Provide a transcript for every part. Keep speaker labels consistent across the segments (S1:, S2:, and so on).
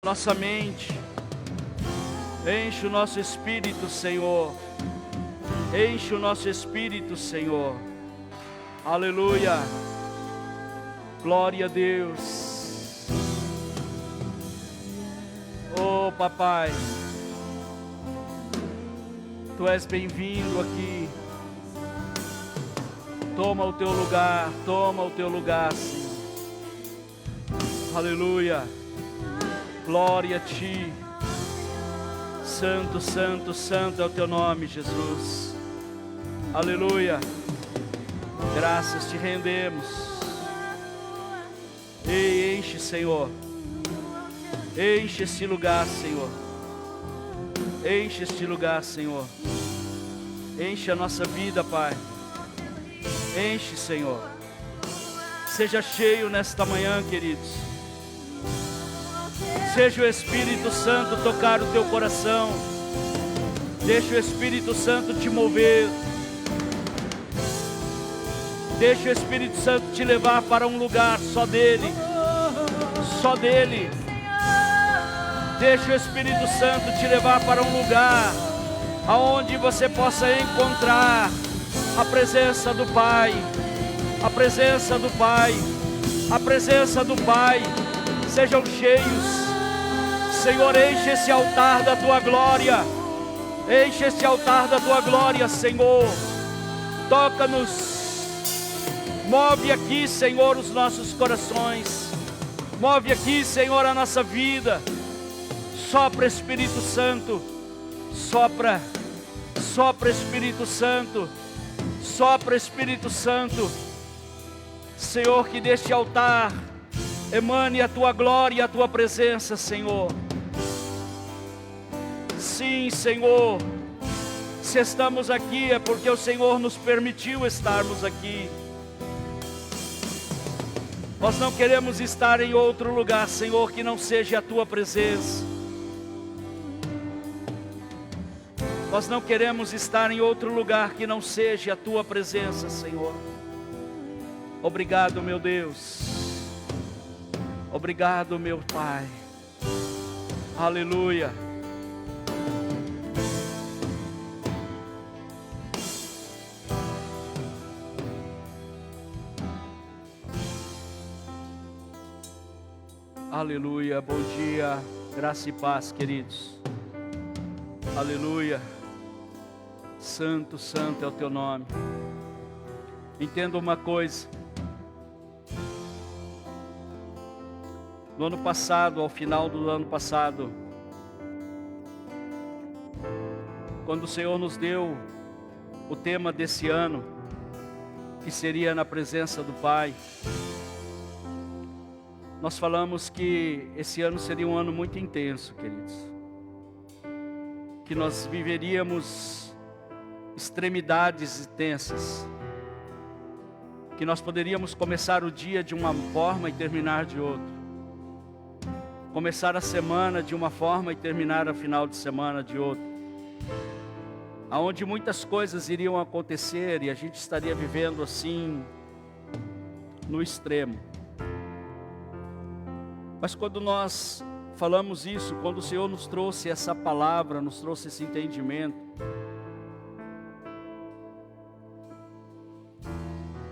S1: nossa mente, enche o nosso espírito, Senhor, enche o nosso espírito, Senhor, aleluia, glória a Deus. Oh Papai, Tu és bem-vindo aqui, toma o Teu lugar, Senhor, aleluia. Glória a Ti, Santo, Santo, Santo é o Teu nome, Jesus, aleluia, graças Te rendemos, e enche, Senhor, enche este lugar, Senhor, enche este lugar, Senhor, enche a nossa vida, Pai, enche, Senhor, seja cheio nesta manhã, queridos. Seja o Espírito Santo tocar o teu coração. Deixa o Espírito Santo te mover. Deixa o Espírito Santo te levar para um lugar só dele. Só dele. Deixa o Espírito Santo te levar para um lugar aonde você possa encontrar a presença do Pai. A presença do Pai. A presença do Pai. Sejam cheios. Senhor, enche esse altar da Tua glória. Enche esse altar da Tua glória, Senhor. Toca-nos. Move aqui, Senhor, os nossos corações. Move aqui, Senhor, a nossa vida. Sopra, Espírito Santo. Sopra. Sopra, Espírito Santo. Sopra, Espírito Santo. Senhor, que deste altar emane a Tua glória e a Tua presença, Senhor. Sim, Senhor, se estamos aqui é porque o Senhor nos permitiu estarmos aqui. Nós não queremos estar em outro lugar, Senhor, que não seja a Tua presença. Nós não queremos estar em outro lugar que não seja a Tua presença, Senhor. Obrigado, meu Deus. Obrigado, meu Pai. Aleluia. Aleluia, bom dia, graça e paz, queridos. Aleluia, Santo, Santo é o Teu nome. Entenda uma coisa. No ano passado, ao final do ano passado, quando o Senhor nos deu o tema desse ano, que seria na presença do Pai, nós falamos que esse ano seria um ano muito intenso, queridos. Que nós viveríamos extremidades intensas. Que nós poderíamos começar o dia de uma forma e terminar de outra. Começar a semana de uma forma e terminar a final de semana de outra. Aonde muitas coisas iriam acontecer e a gente estaria vivendo assim, no extremo. Mas quando nós falamos isso, quando o Senhor nos trouxe essa palavra, nos trouxe esse entendimento,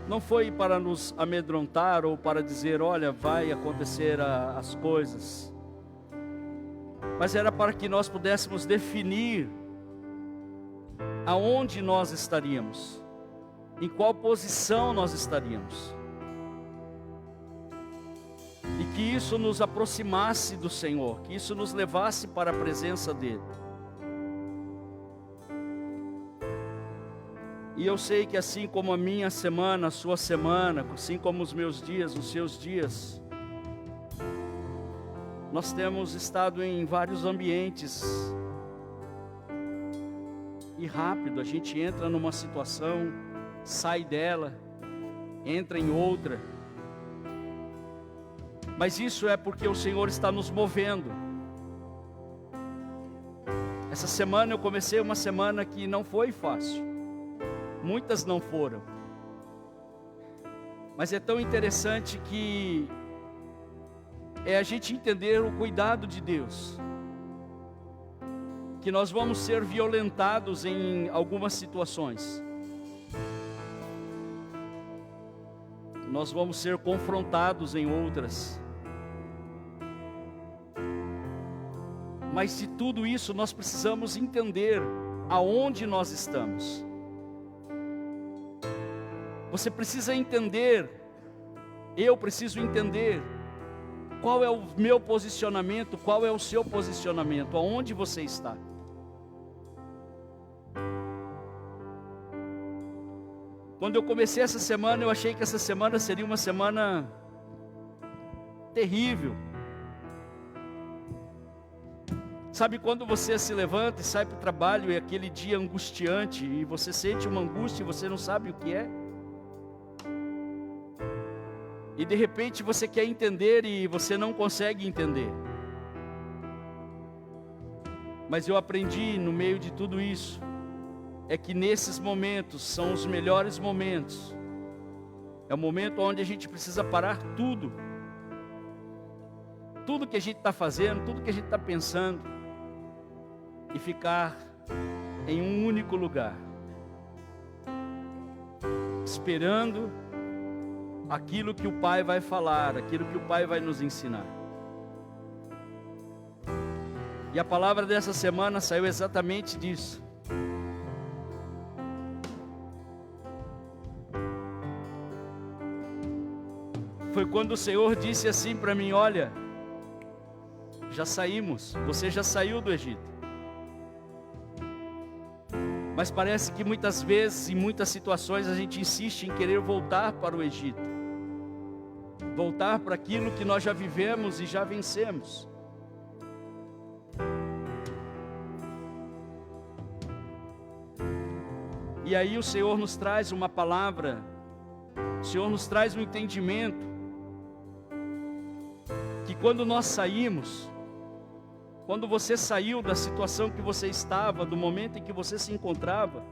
S1: não foi para nos amedrontar ou para dizer, olha, vai acontecer as coisas, mas era para que nós pudéssemos definir aonde nós estaríamos, em qual posição nós estaríamos. E que isso nos aproximasse do Senhor, que isso nos levasse para a presença dEle. E eu sei que assim como a minha semana, a sua semana, assim como os meus dias, os seus dias, nós temos estado em vários ambientes. E rápido, a gente entra numa situação, sai dela, entra em outra. Mas isso é porque o Senhor está nos movendo. Essa semana eu comecei uma semana que não foi fácil. Muitas não foram. Mas é tão interessante que é a gente entender o cuidado de Deus. Que nós vamos ser violentados em algumas situações. Nós vamos ser confrontados em outras. Mas de tudo isso nós precisamos entender aonde nós estamos. Você precisa entender, eu preciso entender qual é o meu posicionamento, qual é o seu posicionamento, aonde você está. Quando eu comecei essa semana, eu achei que essa semana seria uma semana terrível. Sabe quando você se levanta e sai para o trabalho e é aquele dia angustiante e você sente uma angústia e você não sabe o que é? E de repente você quer entender e você não consegue entender. Mas eu aprendi no meio de tudo isso, é que nesses momentos são os melhores momentos. É o momento onde a gente precisa parar tudo. Tudo que a gente está fazendo, tudo que a gente está pensando. E ficar em um único lugar. Esperando aquilo que o Pai vai falar, aquilo que o Pai vai nos ensinar. E a palavra dessa semana saiu exatamente disso. Foi quando o Senhor disse assim para mim: olha, já saímos, você já saiu do Egito. Mas parece que muitas vezes, em muitas situações, a gente insiste em querer voltar para o Egito. Voltar para aquilo que nós já vivemos e já vencemos. E aí o Senhor nos traz uma palavra, o Senhor nos traz um entendimento, que quando nós saímos, quando você saiu da situação que você estava, do momento em que você se encontrava,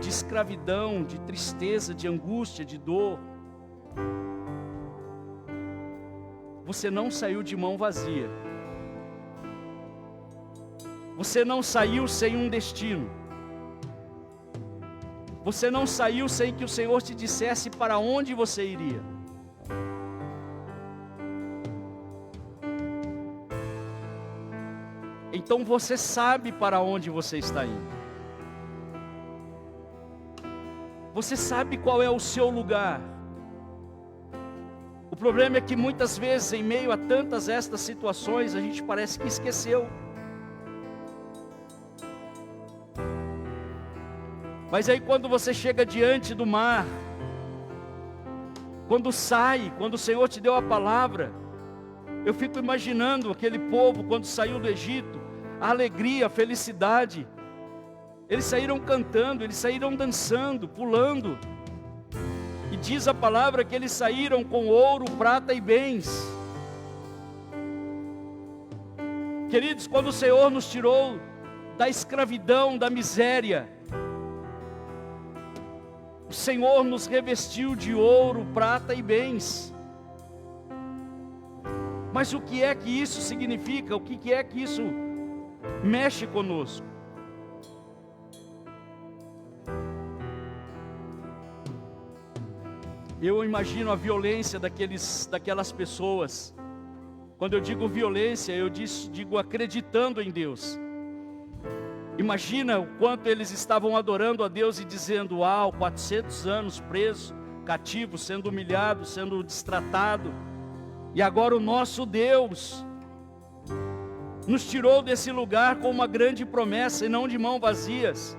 S1: de escravidão, de tristeza, de angústia, de dor, você não saiu de mão vazia. Você não saiu sem um destino. Você não saiu sem que o Senhor te dissesse para onde você iria. Então você sabe para onde você está indo. Você sabe qual é o seu lugar. O problema é que muitas vezes, em meio a tantas estas situações, a gente parece que esqueceu. Mas aí quando você chega diante do mar, quando sai, quando o Senhor te deu a palavra, eu fico imaginando aquele povo quando saiu do Egito, a alegria, a felicidade. Eles saíram cantando, eles saíram dançando, pulando. E diz a palavra que eles saíram com ouro, prata e bens. Queridos, quando o Senhor nos tirou da escravidão, da miséria, o Senhor nos revestiu de ouro, prata e bens. Mas o que é que isso significa? O que é que isso mexe conosco? Eu imagino a violência daquelas pessoas. Quando eu digo violência, eu digo acreditando em Deus. Imagina o quanto eles estavam adorando a Deus e dizendo: uau, 400 anos presos, cativos, sendo humilhados, sendo destratado. E agora o nosso Deus nos tirou desse lugar com uma grande promessa e não de mãos vazias.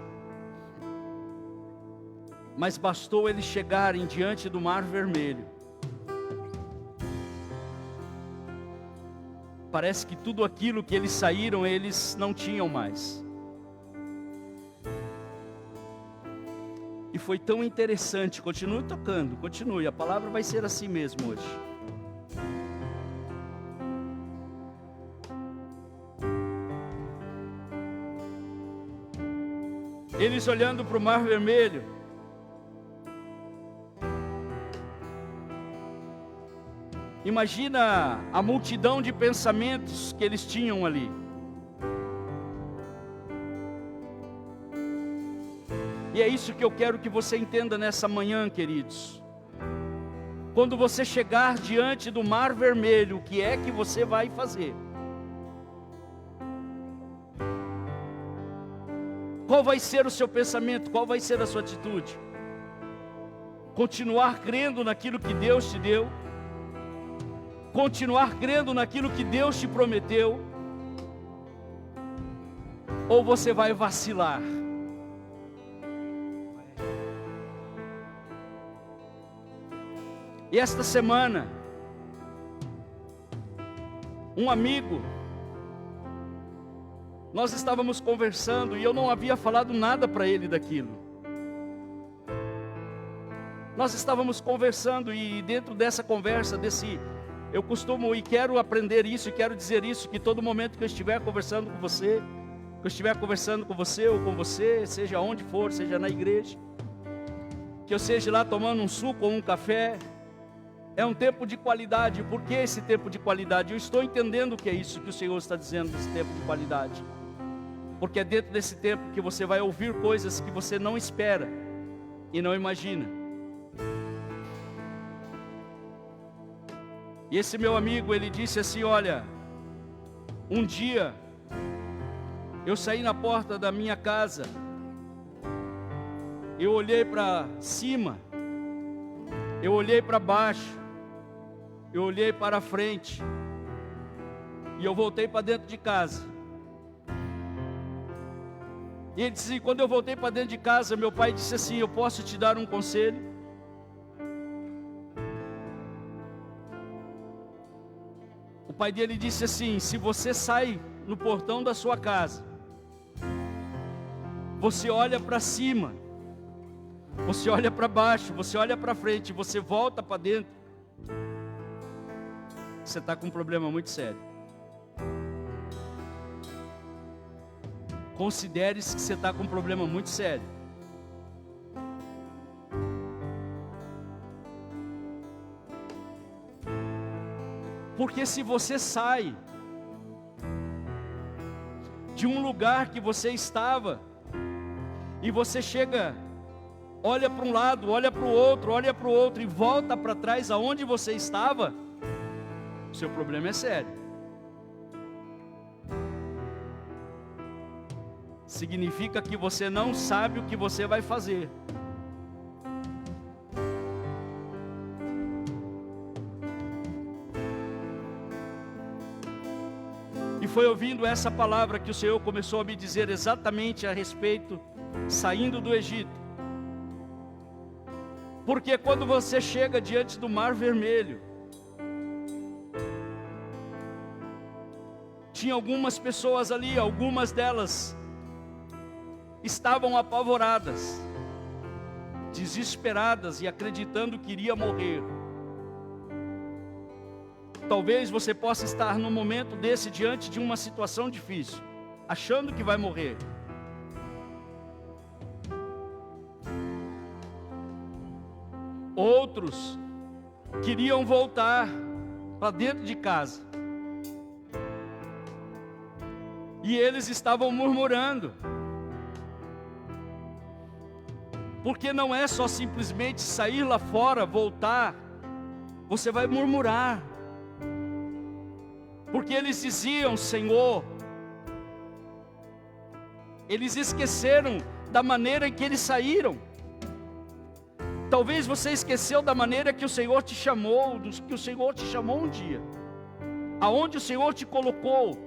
S1: Mas bastou eles chegarem diante do Mar Vermelho. Parece que tudo aquilo que eles saíram, eles não tinham mais. E foi tão interessante. Continue tocando, continue. A palavra vai ser assim mesmo hoje. Eles olhando para o Mar Vermelho, Imagina a multidão de pensamentos que eles tinham ali. E é isso que eu quero que você entenda nessa manhã, queridos. Quando você chegar diante do Mar Vermelho, o que é que você vai fazer? Qual vai ser o seu pensamento? Qual vai ser a sua atitude? Continuar crendo naquilo que Deus te deu? Continuar crendo naquilo que Deus te prometeu? Ou você vai vacilar? E esta semana, um amigo, nós estávamos conversando e eu não havia falado nada para ele daquilo. Nós estávamos conversando e dentro dessa conversa, eu costumo e quero aprender isso e quero dizer isso, que todo momento que eu estiver conversando com você, ou com você, seja onde for, seja na igreja, que eu seja lá tomando um suco ou um café, é um tempo de qualidade. Por que esse tempo de qualidade? Eu estou entendendo o que é isso que o Senhor está dizendo, desse tempo de qualidade. Porque é dentro desse tempo que você vai ouvir coisas que você não espera e não imagina. E esse meu amigo, ele disse assim, olha, um dia eu saí na porta da minha casa, eu olhei para cima, eu olhei para baixo, eu olhei para frente, e eu voltei para dentro de casa. E ele disse, quando eu voltei para dentro de casa, meu pai disse assim, eu posso te dar um conselho? O pai dele disse assim, se você sai no portão da sua casa, você olha para cima, você olha para baixo, você olha para frente, você volta para dentro, você está com um problema muito sério. Considere-se que você está com um problema muito sério. Porque se você sai de um lugar que você estava, e você chega, olha para um lado, olha para o outro, e volta para trás aonde você estava, o seu problema é sério. Significa que você não sabe o que você vai fazer. E foi ouvindo essa palavra que o Senhor começou a me dizer exatamente a respeito, saindo do Egito. Porque quando você chega diante do Mar Vermelho, tinha algumas pessoas ali, algumas delas estavam apavoradas, desesperadas e acreditando que iria morrer. Talvez você possa estar num momento desse, diante de uma situação difícil, achando que vai morrer. Outros queriam voltar para dentro de casa, e eles estavam murmurando. Porque não é só simplesmente sair lá fora, voltar, você vai murmurar. Porque eles diziam, Senhor, eles esqueceram da maneira em que eles saíram. Talvez você esqueceu da maneira que o Senhor te chamou, que o Senhor te chamou um dia, aonde o Senhor te colocou.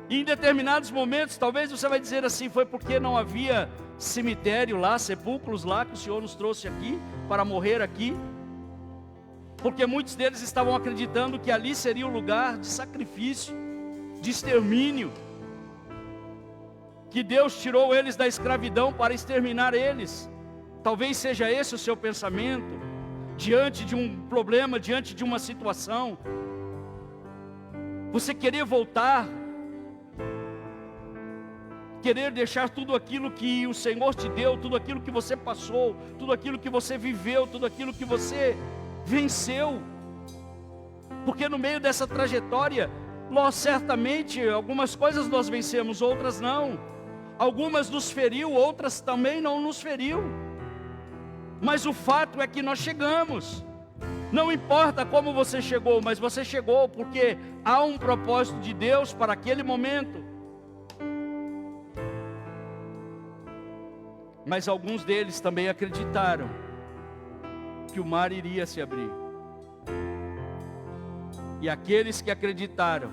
S1: E em determinados momentos, talvez você vai dizer assim, foi porque não havia cemitério lá, sepulcros lá, que o Senhor nos trouxe aqui, para morrer aqui. Porque muitos deles estavam acreditando que ali seria o lugar de sacrifício, de extermínio, que Deus tirou eles da escravidão para exterminar eles. Talvez seja esse o seu pensamento, diante de um problema, diante de uma situação. Você querer voltar, querer deixar tudo aquilo que o Senhor te deu, tudo aquilo que você passou, tudo aquilo que você viveu, tudo aquilo que você venceu. Porque no meio dessa trajetória, nós certamente, algumas coisas nós vencemos, outras não. Algumas nos feriu, outras também não nos feriu. Mas o fato é que nós chegamos. Não importa como você chegou, mas você chegou porque há um propósito de Deus para aquele momento. Mas alguns deles também acreditaram que o mar iria se abrir. E aqueles que acreditaram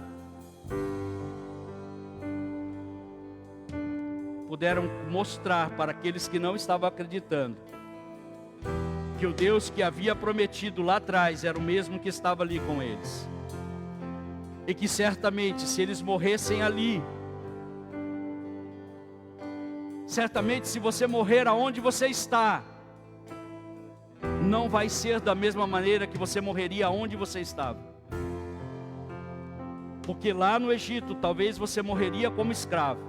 S1: puderam mostrar para aqueles que não estavam acreditando que o Deus que havia prometido lá atrás era o mesmo que estava ali com eles. E que certamente se eles morressem ali, certamente se você morrer aonde você está, não vai ser da mesma maneira que você morreria aonde você estava. Porque lá no Egito, talvez você morreria como escravo.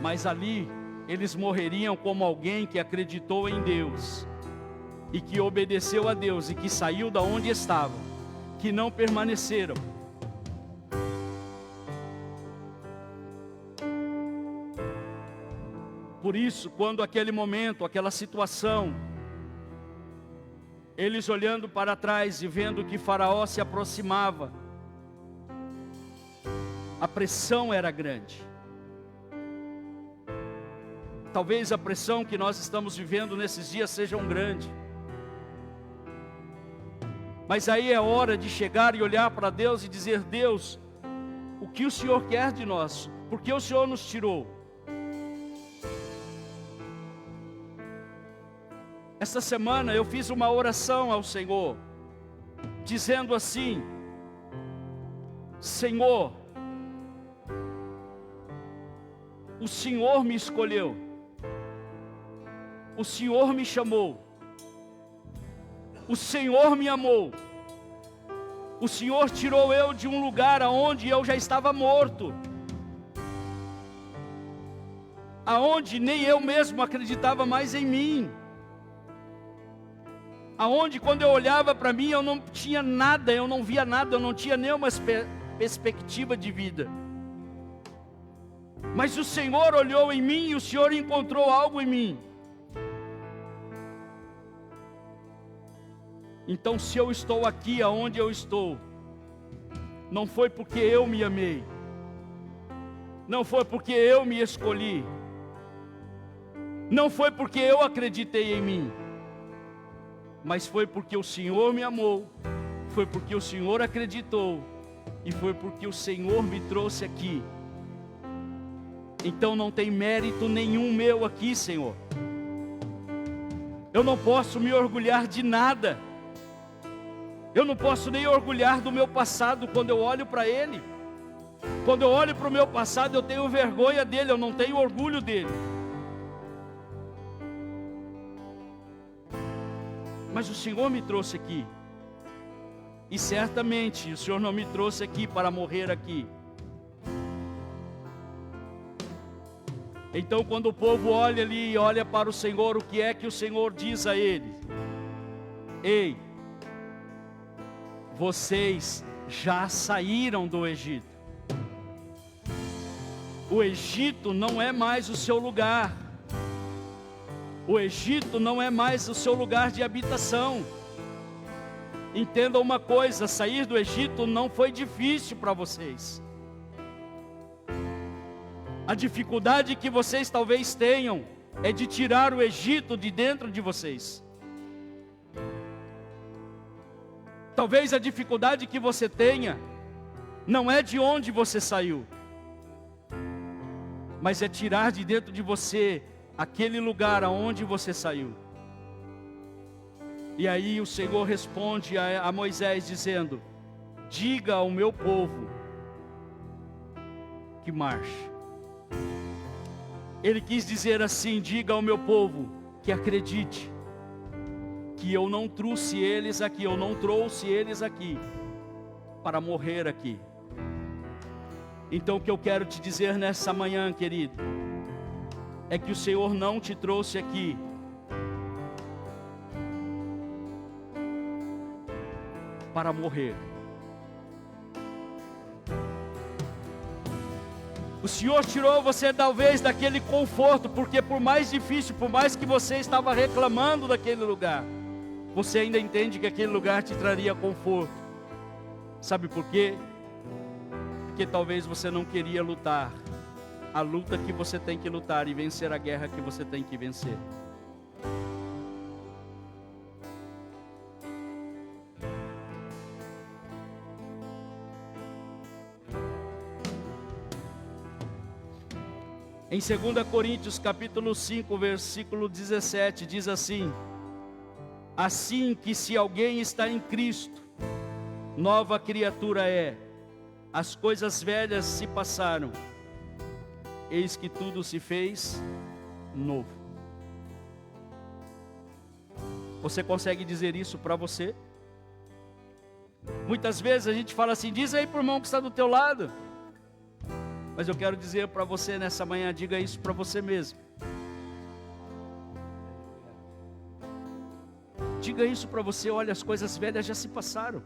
S1: Mas ali, eles morreriam como alguém que acreditou em Deus. E que obedeceu a Deus e que saiu da onde estavam. Que não permaneceram. Por isso, quando aquele momento, aquela situação, eles olhando para trás e vendo que Faraó se aproximava, a pressão era grande. Talvez a pressão que nós estamos vivendo nesses dias seja grande. Mas aí é hora de chegar e olhar para Deus e dizer: Deus, o que o Senhor quer de nós? Por que o Senhor nos tirou? Esta semana eu fiz uma oração ao Senhor, dizendo assim: Senhor, o Senhor me escolheu, o Senhor me chamou, o Senhor me amou, o Senhor tirou eu de um lugar aonde eu já estava morto, aonde nem eu mesmo acreditava mais em mim, aonde quando eu olhava para mim eu não tinha nada, eu não via nada, eu não tinha nenhuma perspectiva de vida. Mas o Senhor olhou em mim e o Senhor encontrou algo em mim. Então, se eu estou aqui aonde eu estou, não foi porque eu me amei, não foi porque eu me escolhi, não foi porque eu acreditei em mim, mas foi porque o Senhor me amou, foi porque o Senhor acreditou, e foi porque o Senhor me trouxe aqui. Então não tem mérito nenhum meu aqui, Senhor. Eu não posso me orgulhar de nada. Eu não posso nem orgulhar do meu passado quando eu olho para ele. Quando eu olho para o meu passado, eu tenho vergonha dele, eu não tenho orgulho dele. Mas o Senhor me trouxe aqui. E certamente o Senhor não me trouxe aqui para morrer aqui. Então quando o povo olha ali e olha para o Senhor, o que é que o Senhor diz a eles? Ei, vocês já saíram do Egito. O Egito não é mais o seu lugar. O Egito não é mais o seu lugar de habitação. Entenda uma coisa, sair do Egito não foi difícil para vocês. A dificuldade que vocês talvez tenham é de tirar o Egito de dentro de vocês. Talvez a dificuldade que você tenha não é de onde você saiu, mas é tirar de dentro de você aquele lugar aonde você saiu. E aí o Senhor responde a Moisés dizendo: diga ao meu povo que marche. Ele quis dizer assim: diga ao meu povo que acredite, que eu não trouxe eles aqui, eu não trouxe eles aqui para morrer aqui. Então o que eu quero te dizer nessa manhã, querido, é que o Senhor não te trouxe aqui para morrer. O Senhor tirou você talvez daquele conforto, porque por mais difícil, por mais que você estava reclamando daquele lugar, você ainda entende que aquele lugar te traria conforto. Sabe por quê? Porque talvez você não queria lutar a luta que você tem que lutar e vencer a guerra que você tem que vencer. Em 2 Coríntios capítulo 5, versículo 17, diz assim: assim que se alguém está em Cristo, nova criatura é, as coisas velhas se passaram, eis que tudo se fez novo. Você consegue dizer isso para você? Muitas vezes a gente fala assim: diz aí para o irmão que está do teu lado. Mas eu quero dizer para você nessa manhã, diga isso para você mesmo. Diga isso para você: olha, as coisas velhas já se passaram.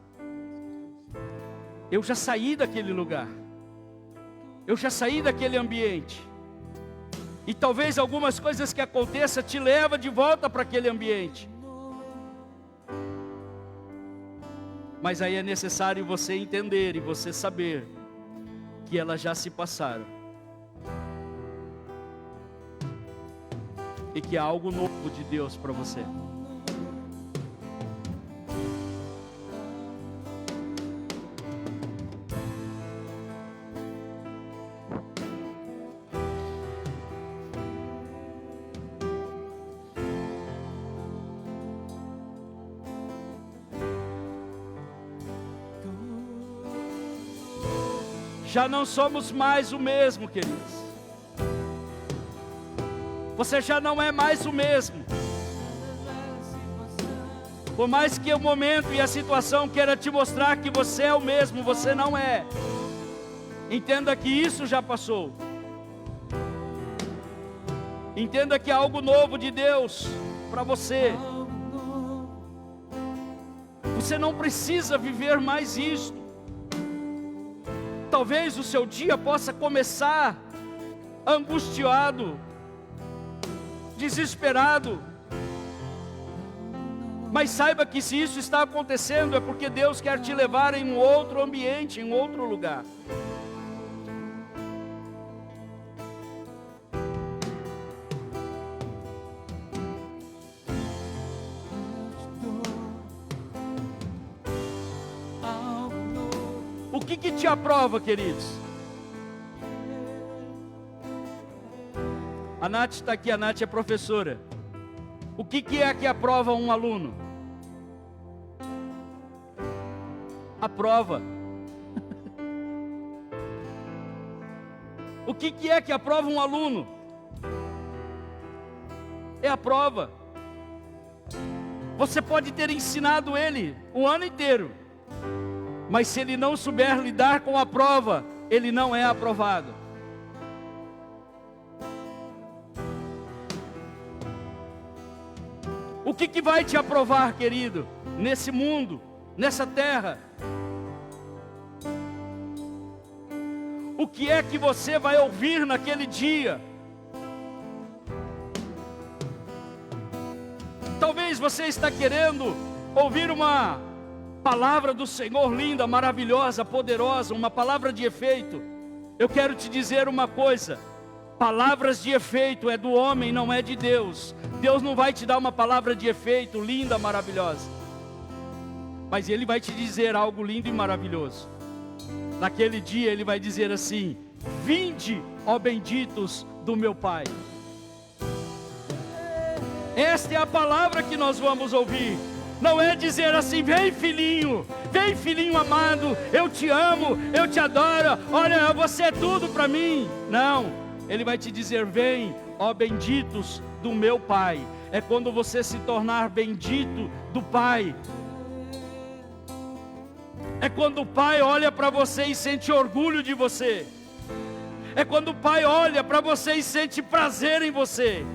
S1: Eu já saí daquele lugar. Eu já saí daquele ambiente. E talvez algumas coisas que aconteçam te levam de volta para aquele ambiente. Mas aí é necessário você entender e você saber que elas já se passaram. E que há algo novo de Deus para você. Já não somos mais o mesmo, queridos. Você já não é mais o mesmo. Por mais que o momento e a situação queira te mostrar que você é o mesmo, você não é. Entenda que isso já passou. Entenda que há algo novo de Deus para você. Você não precisa viver mais isto. Talvez o seu dia possa começar angustiado, desesperado. Mas saiba que se isso está acontecendo é porque Deus quer te levar em um outro ambiente, em outro lugar. O que te aprova, queridos? A Nath está aqui, a Nath é professora. O que é que aprova um aluno? A prova. O que é que aprova um aluno? É a prova. Você pode ter ensinado ele o ano inteiro, mas se ele não souber lidar com a prova, ele não é aprovado. O que vai te aprovar, querido, nesse mundo, nessa terra? O que é que você vai ouvir naquele dia? Talvez você está querendo ouvir uma palavra do Senhor linda, maravilhosa, poderosa, uma palavra de efeito. Eu quero te dizer uma coisa: palavras de efeito é do homem, não é de Deus. Deus não vai te dar uma palavra de efeito linda, maravilhosa, mas Ele vai te dizer algo lindo e maravilhoso. Naquele dia Ele vai dizer assim: vinde, ó benditos do meu Pai. Esta é a palavra que nós vamos ouvir. Não é dizer assim: vem filhinho amado, eu te amo, eu te adoro, olha, você é tudo para mim. Não, Ele vai te dizer: vem, ó benditos do meu Pai. É quando você se tornar bendito do Pai. É quando o Pai olha para você e sente orgulho de você. É quando o Pai olha para você e sente prazer em você.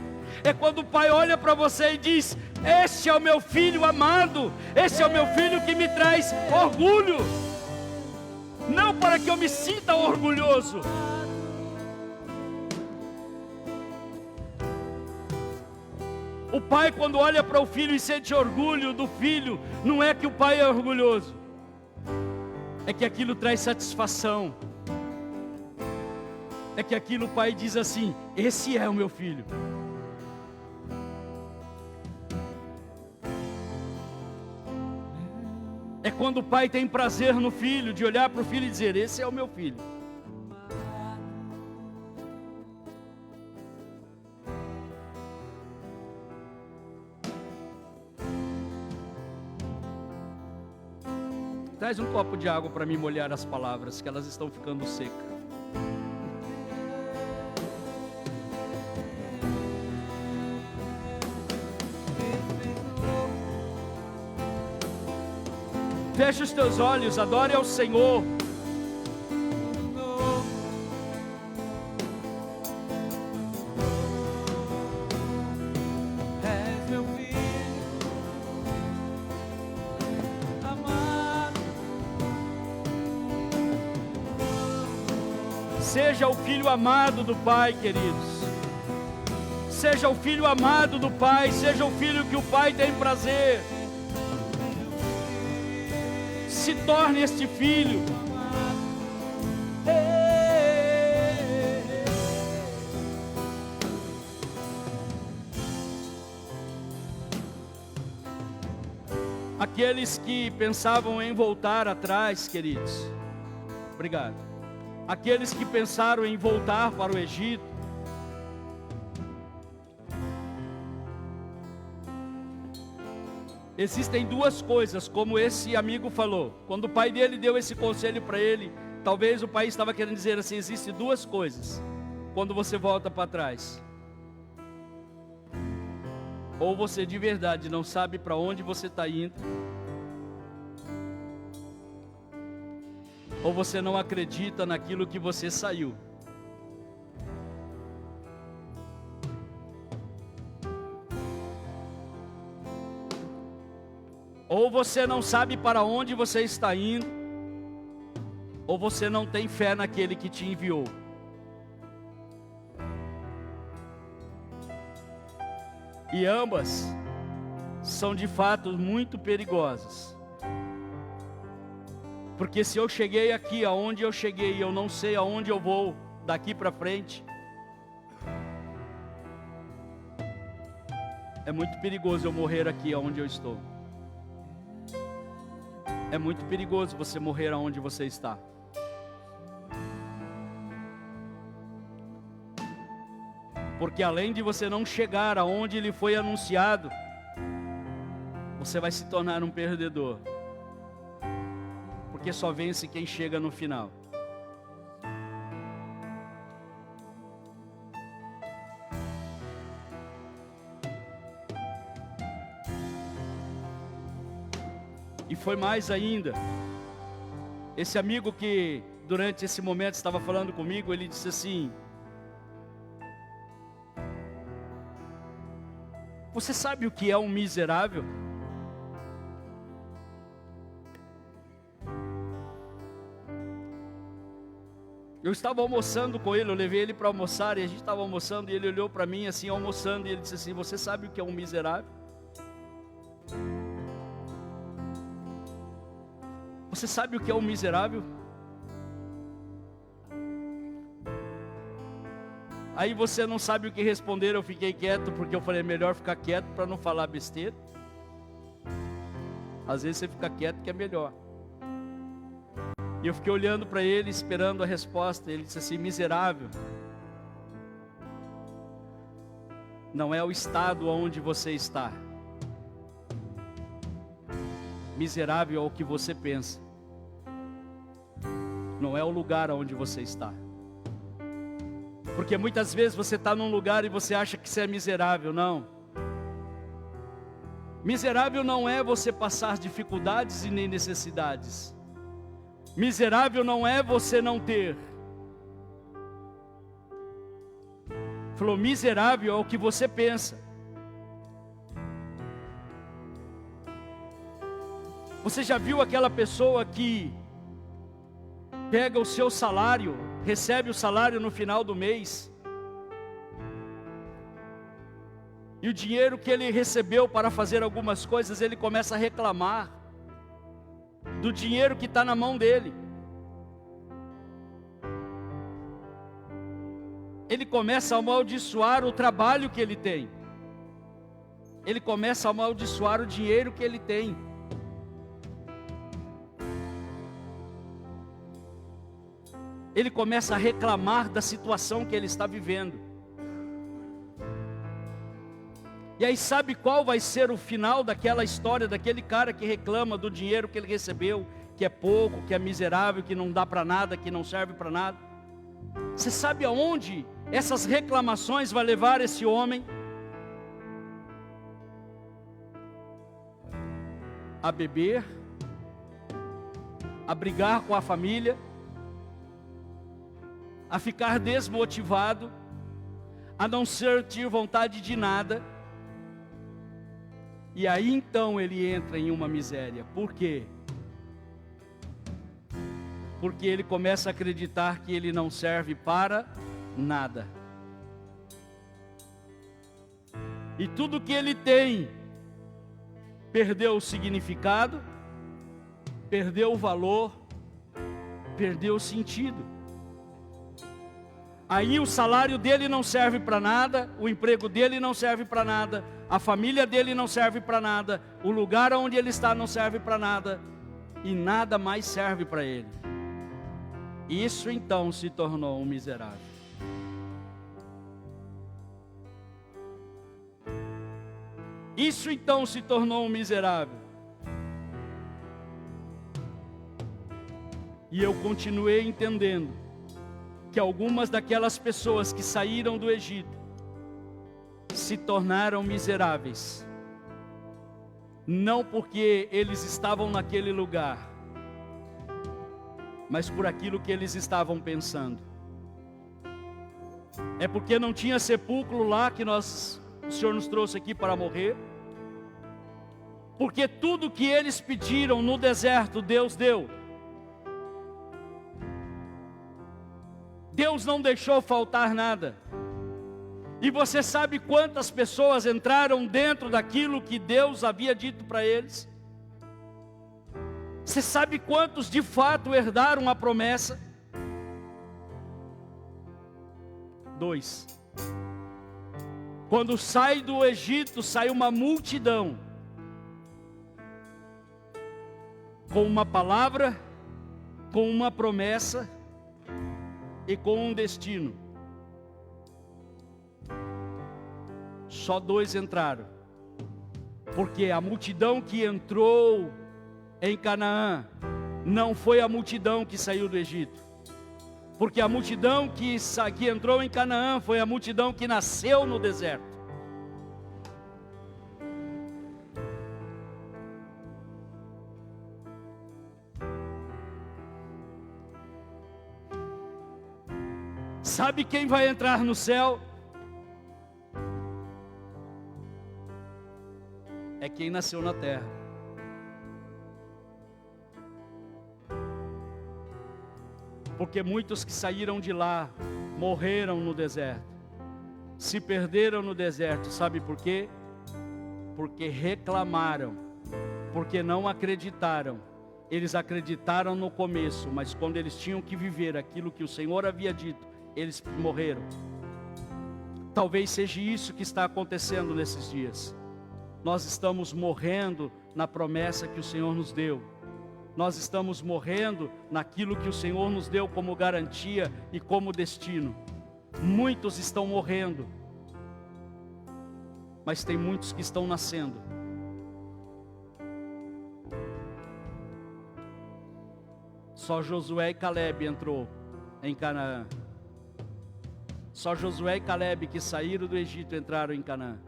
S1: É quando o Pai olha para você e diz: Esse é o meu filho amado, esse é o meu filho que me traz orgulho. Não para que eu me sinta orgulhoso. O pai, quando olha para o filho e sente orgulho do filho, não é que o pai é orgulhoso, é que aquilo traz satisfação. É que aquilo o pai diz assim: esse é o meu filho. É quando o pai tem prazer no filho, de olhar para o filho e dizer: esse é o meu filho. Traz um copo de água para me molhar as palavras, que elas estão ficando secas. Feche os teus olhos, adore ao Senhor.
S2: És meu filho amado.
S1: Seja o filho amado do Pai, queridos. Seja o filho amado do Pai, seja o filho que o Pai tem prazer. Se torne este filho. Aqueles que pensavam em voltar atrás, queridos, obrigado. Aqueles que pensaram em voltar para o Egito, existem duas coisas, como esse amigo falou. Quando o pai dele deu esse conselho para ele, talvez o pai estava querendo dizer assim: existem duas coisas quando você volta para trás. Ou você de verdade não sabe para onde você está indo, ou você não acredita naquilo que você saiu. Ou você não sabe para onde você está indo, ou você não tem fé naquele que te enviou. E ambas são de fato muito perigosas. Porque se eu cheguei aqui aonde eu cheguei e eu não sei aonde eu vou daqui para frente, é muito perigoso eu morrer aqui aonde eu estou. É muito perigoso você morrer aonde você está. Porque além de você não chegar aonde lhe foi anunciado, você vai se tornar um perdedor. Porque só vence quem chega no final. E foi mais ainda. Esse amigo que durante esse momento estava falando comigo, ele disse assim: você sabe o que é um miserável? Eu estava almoçando com ele, eu levei ele para almoçar e a gente estava almoçando e ele olhou para mim assim, almoçando, e ele disse assim: você sabe o que é um miserável? Você sabe o que é um miserável? Aí você não sabe o que responder. Eu fiquei quieto porque eu falei: melhor ficar quieto para não falar besteira. Às vezes você fica quieto que é melhor. E eu fiquei olhando para ele, esperando a resposta. Ele disse assim: miserável não é o estado onde você está. Miserável é o que você pensa. Não é o lugar onde você está. Porque muitas vezes você está num lugar e você acha que você é miserável. Não. Miserável não é você passar dificuldades e nem necessidades. Miserável não é você não ter. Falou: miserável é o que você pensa. Você já viu aquela pessoa que pega o seu salário, recebe o salário no final do mês, e o dinheiro que ele recebeu para fazer algumas coisas, ele começa a reclamar do dinheiro que está na mão dele. Ele começa a amaldiçoar o trabalho que ele tem. Ele começa a amaldiçoar o dinheiro que ele tem. Ele começa a reclamar da situação que ele está vivendo. E aí sabe qual vai ser o final daquela história, daquele cara que reclama do dinheiro que ele recebeu, que é pouco, que é miserável, que não dá para nada, que não serve para nada? Você sabe aonde essas reclamações vai levar esse homem? A beber, a brigar com a família, a ficar desmotivado, a não sentir vontade de nada. E aí então ele entra em uma miséria. Por quê? Porque ele começa a acreditar que ele não serve para nada. E tudo que ele tem perdeu o significado, perdeu o valor, perdeu o sentido. Aí o salário dele não serve para nada, o emprego dele não serve para nada, a família dele não serve para nada, o lugar onde ele está não serve para nada, e nada mais serve para ele. Isso então se tornou um miserável. Isso então se tornou um miserável. E eu continuei entendendo que algumas daquelas pessoas que saíram do Egito se tornaram miseráveis, não porque eles estavam naquele lugar, mas por aquilo que eles estavam pensando. É porque não tinha sepulcro lá que o Senhor nos trouxe aqui para morrer, porque tudo que eles pediram no deserto, Deus deu. Deus não deixou faltar nada. E você sabe quantas pessoas entraram dentro daquilo que Deus havia dito para eles? Você sabe quantos de fato herdaram a promessa? 2. Quando sai do Egito, sai uma multidão, com uma palavra, com uma promessa e com um destino. Só 2 entraram, porque a multidão que entrou em Canaã não foi a multidão que saiu do Egito, porque a multidão que entrou em Canaã foi a multidão que nasceu no deserto. Sabe quem vai entrar no céu? É quem nasceu na terra. Porque muitos que saíram de lá morreram no deserto, se perderam no deserto. Sabe por quê? Porque reclamaram, porque não acreditaram. Eles acreditaram no começo, mas quando eles tinham que viver aquilo que o Senhor havia dito, eles morreram. Talvez seja isso que está acontecendo nesses dias. Nós estamos morrendo na promessa que o Senhor nos deu. Nós estamos morrendo naquilo que o Senhor nos deu como garantia e como destino. Muitos estão morrendo, mas tem muitos que estão nascendo. Só Josué e Caleb entrou em Canaã. Só Josué e Caleb que saíram do Egito entraram em Canaã.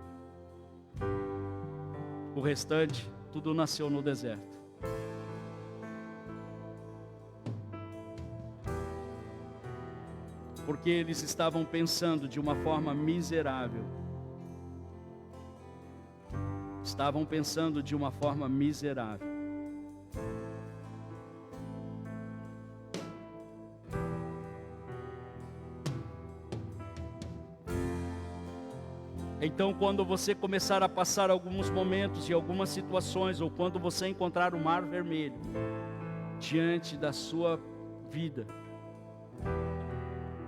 S1: O restante, tudo nasceu no deserto. Porque eles estavam pensando de uma forma miserável. Estavam pensando de uma forma miserável. Então, quando você começar a passar alguns momentos e algumas situações, ou quando você encontrar o mar vermelho diante da sua vida,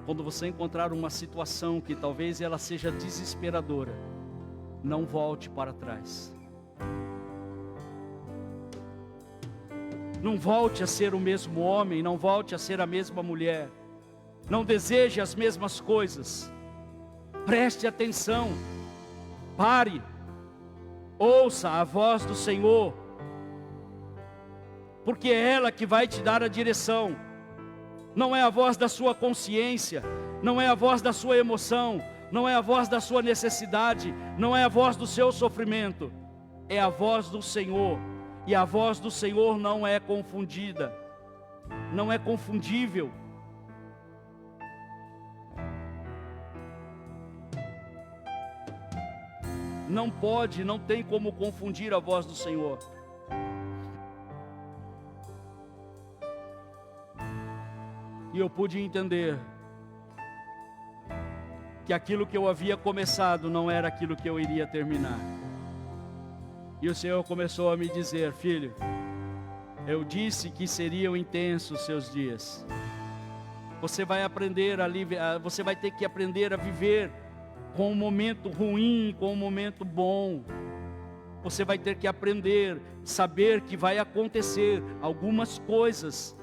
S1: quando você encontrar uma situação que talvez ela seja desesperadora, não volte para trás. Não volte a ser o mesmo homem, não volte a ser a mesma mulher. Não deseje as mesmas coisas. Preste atenção. Pare. Ouça a voz do Senhor. Porque é ela que vai te dar a direção. Não é a voz da sua consciência, não é a voz da sua emoção, não é a voz da sua necessidade, não é a voz do seu sofrimento. É a voz do Senhor. E a voz do Senhor não é confundida, não é confundível. Não pode, não tem como confundir a voz do Senhor. E eu pude entender que aquilo que eu havia começado não era aquilo que eu iria terminar. E o Senhor começou a me dizer: filho, eu disse que seriam intensos os seus dias. Você vai aprender você vai ter que aprender a viver com um momento ruim, com um momento bom. Você vai ter que aprender, saber que vai acontecer algumas coisas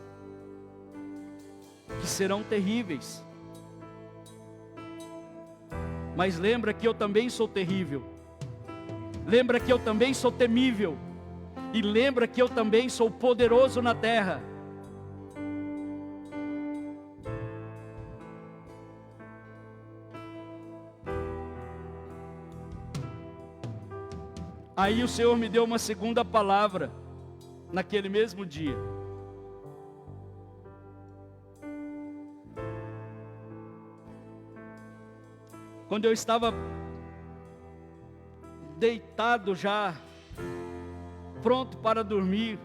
S1: que serão terríveis. Mas lembra que eu também sou terrível. Lembra que eu também sou temível. E lembra que eu também sou poderoso na terra. Aí o Senhor me deu uma segunda palavra naquele mesmo dia. Quando eu estava deitado já, pronto para dormir,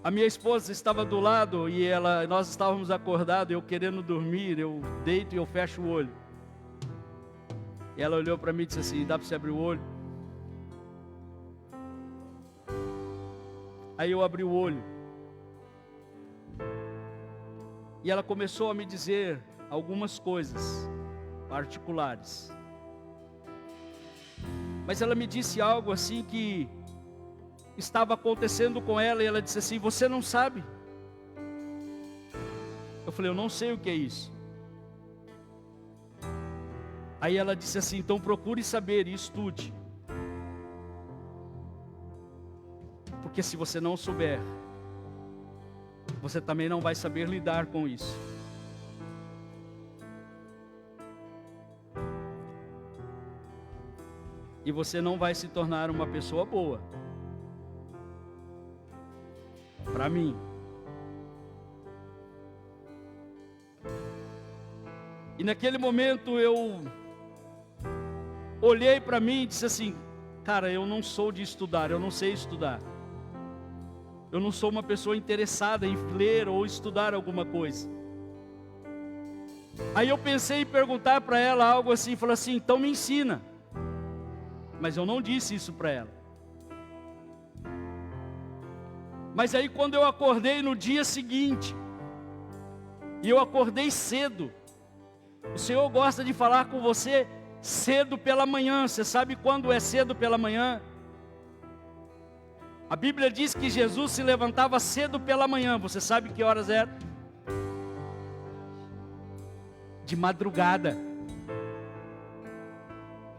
S1: a minha esposa estava do lado e nós estávamos acordados, eu querendo dormir, eu deito e eu fecho o olho. E ela olhou para mim e disse assim: dá para você abrir o olho? Aí eu abri o olho. E ela começou a me dizer algumas coisas particulares. Mas ela me disse algo assim que estava acontecendo com ela, e ela disse assim: você não sabe? Eu falei: eu não sei o que é isso. Aí ela disse assim: então procure saber e estude. Porque se você não souber, você também não vai saber lidar com isso. E você não vai se tornar uma pessoa boa. Para mim. E naquele momento eu olhei para mim e disse assim: cara, eu não sou de estudar, eu não sei estudar. Eu não sou uma pessoa interessada em ler ou estudar alguma coisa. Aí eu pensei em perguntar para ela algo assim, falei assim: então me ensina. Mas eu não disse isso para ela. Mas aí quando eu acordei no dia seguinte, e eu acordei cedo, o Senhor gosta de falar com você cedo pela manhã. Você sabe quando é cedo pela manhã? A Bíblia diz que Jesus se levantava cedo pela manhã. Você sabe que horas era? De madrugada.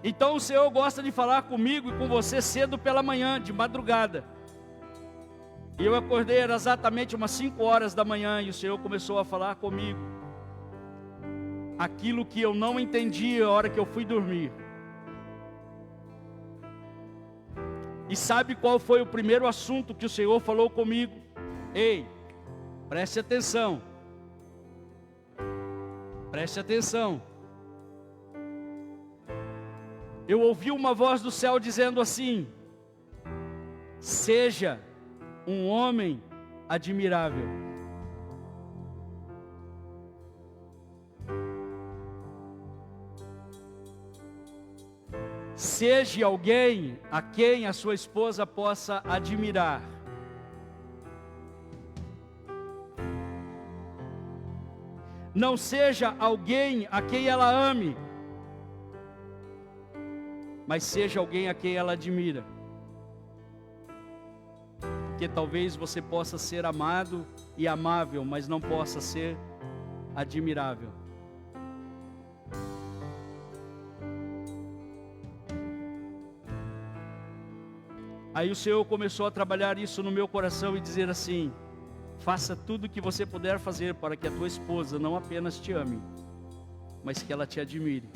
S1: Então o Senhor gosta de falar comigo e com você cedo pela manhã, de madrugada. E eu acordei, era exatamente umas 5 horas da manhã, e o Senhor começou a falar comigo aquilo que eu não entendi a hora que eu fui dormir. E sabe qual foi o primeiro assunto que o Senhor falou comigo? Ei, preste atenção. Preste atenção. Eu ouvi uma voz do céu dizendo assim: seja um homem admirável. seja alguém a quem a sua esposa possa admirar. Não seja alguém a quem ela ame, mas seja alguém a quem ela admira. Porque talvez você possa ser amado e amável, mas não possa ser admirável. Aí o Senhor começou a trabalhar isso no meu coração e dizer assim: faça tudo o que você puder fazer para que a tua esposa não apenas te ame, mas que ela te admire.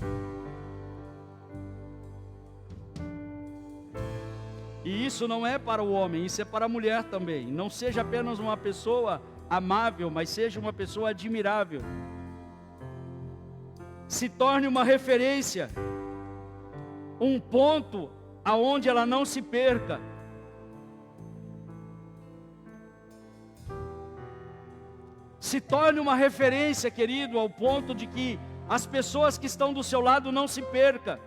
S1: E isso não é para o homem, isso é para a mulher também. Não seja apenas uma pessoa amável, mas seja uma pessoa admirável. Se torne uma referência, um ponto aonde ela não se perca. Se torne uma referência, querido, ao ponto de que as pessoas que estão do seu lado não se percam.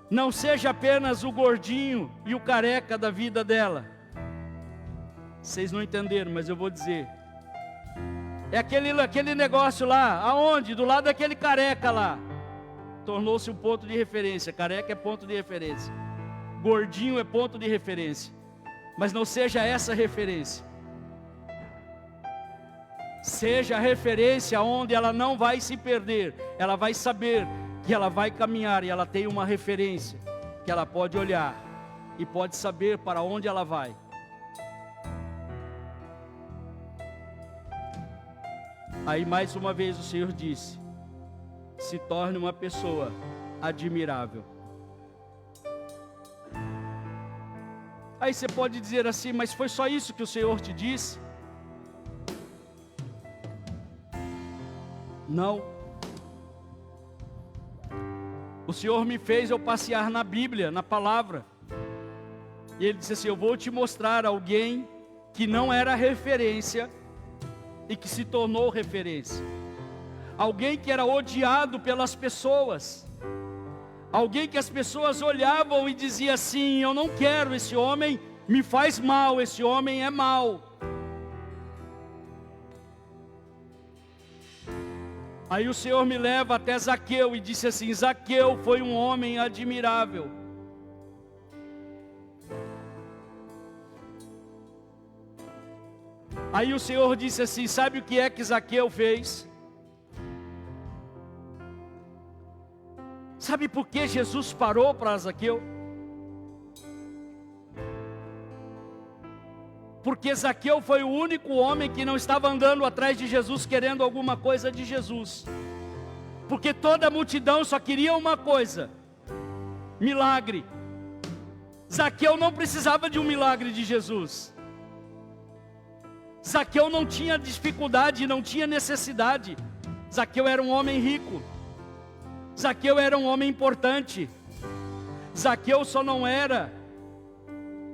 S1: Não seja apenas o gordinho e o careca da vida dela. Vocês não entenderam, mas eu vou dizer. É aquele negócio lá, aonde? Do lado daquele careca lá. Tornou-se um ponto de referência. Careca é ponto de referência. Gordinho é ponto de referência. Mas não seja essa referência. Seja a referência onde ela não vai se perder. Ela vai saber que ela vai caminhar e ela tem uma referência que ela pode olhar e pode saber para onde ela vai. Aí mais uma vez o Senhor disse: se torne uma pessoa admirável. Aí você pode dizer assim: mas foi só isso que o Senhor te disse? Não. O Senhor me fez eu passear na Bíblia, na palavra. E Ele disse assim: eu vou te mostrar alguém que não era referência e que se tornou referência. Alguém que era odiado pelas pessoas. Alguém que as pessoas olhavam e diziam assim: eu não quero, esse homem me faz mal, esse homem é mau. Aí o Senhor me leva até Zaqueu e disse assim: Zaqueu foi um homem admirável. Aí o Senhor disse assim: sabe o que é que Zaqueu fez? Sabe por que Jesus parou para Zaqueu? Porque Zaqueu foi o único homem que não estava andando atrás de Jesus querendo alguma coisa de Jesus. Porque toda a multidão só queria uma coisa: milagre. Zaqueu não precisava de um milagre de Jesus. Zaqueu não tinha dificuldade, não tinha necessidade. Zaqueu era um homem rico. Zaqueu era um homem importante. Zaqueu só não era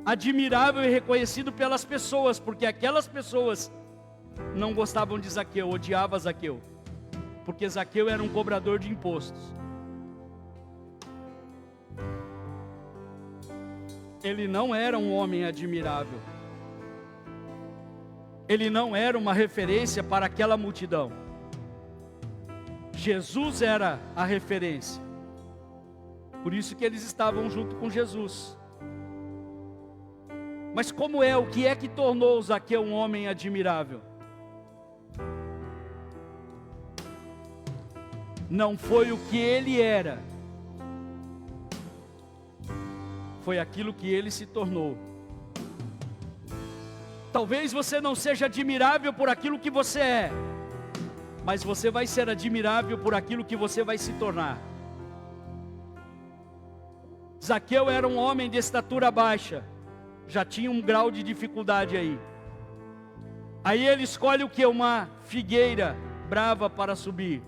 S1: admirável e reconhecido pelas pessoas, porque aquelas pessoas não gostavam de Zaqueu, odiavam Zaqueu, porque Zaqueu era um cobrador de impostos. Ele não era um homem admirável. Ele não era uma referência para aquela multidão. Jesus era a referência. Por isso que eles estavam junto com Jesus. Mas como é, o que é que tornou Zaqueu um homem admirável? Não foi o que ele era, foi aquilo que ele se tornou. Talvez você não seja admirável por aquilo que você é, mas você vai ser admirável por aquilo que você vai se tornar. Zaqueu era um homem de estatura baixa, já tinha um grau de dificuldade aí. Aí ele escolhe o que? Uma figueira brava para subir.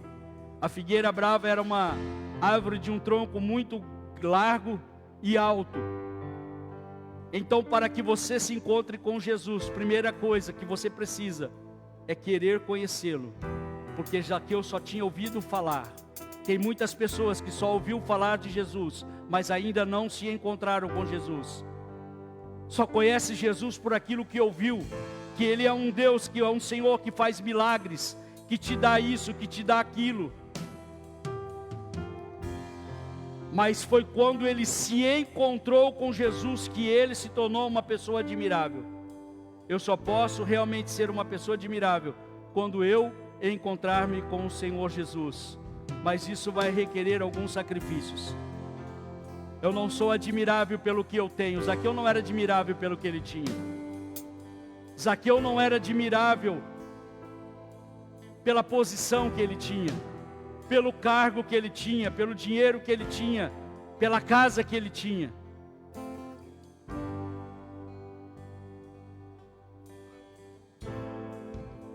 S1: A figueira brava era uma árvore de um tronco muito largo e alto. Então, para que você se encontre com Jesus, primeira coisa que você precisa é querer conhecê-lo. Porque Zaqueu só tinha ouvido falar, Tem muitas pessoas que só ouviu falar de Jesus, mas ainda não se encontraram com Jesus. Só conhece Jesus por aquilo que ouviu, que Ele é um Deus, que é um Senhor que faz milagres, que te dá isso, que te dá aquilo. Mas foi quando ele se encontrou com Jesus que ele se tornou uma pessoa admirável. Eu só posso realmente ser uma pessoa admirável quando eu encontrar-me com o Senhor Jesus. Mas isso vai requerer alguns sacrifícios. Eu não sou admirável pelo que eu tenho. Zaqueu não era admirável pelo que ele tinha. Zaqueu não era admirável pela posição que ele tinha, pelo cargo que ele tinha, pelo dinheiro que ele tinha, pela casa que ele tinha.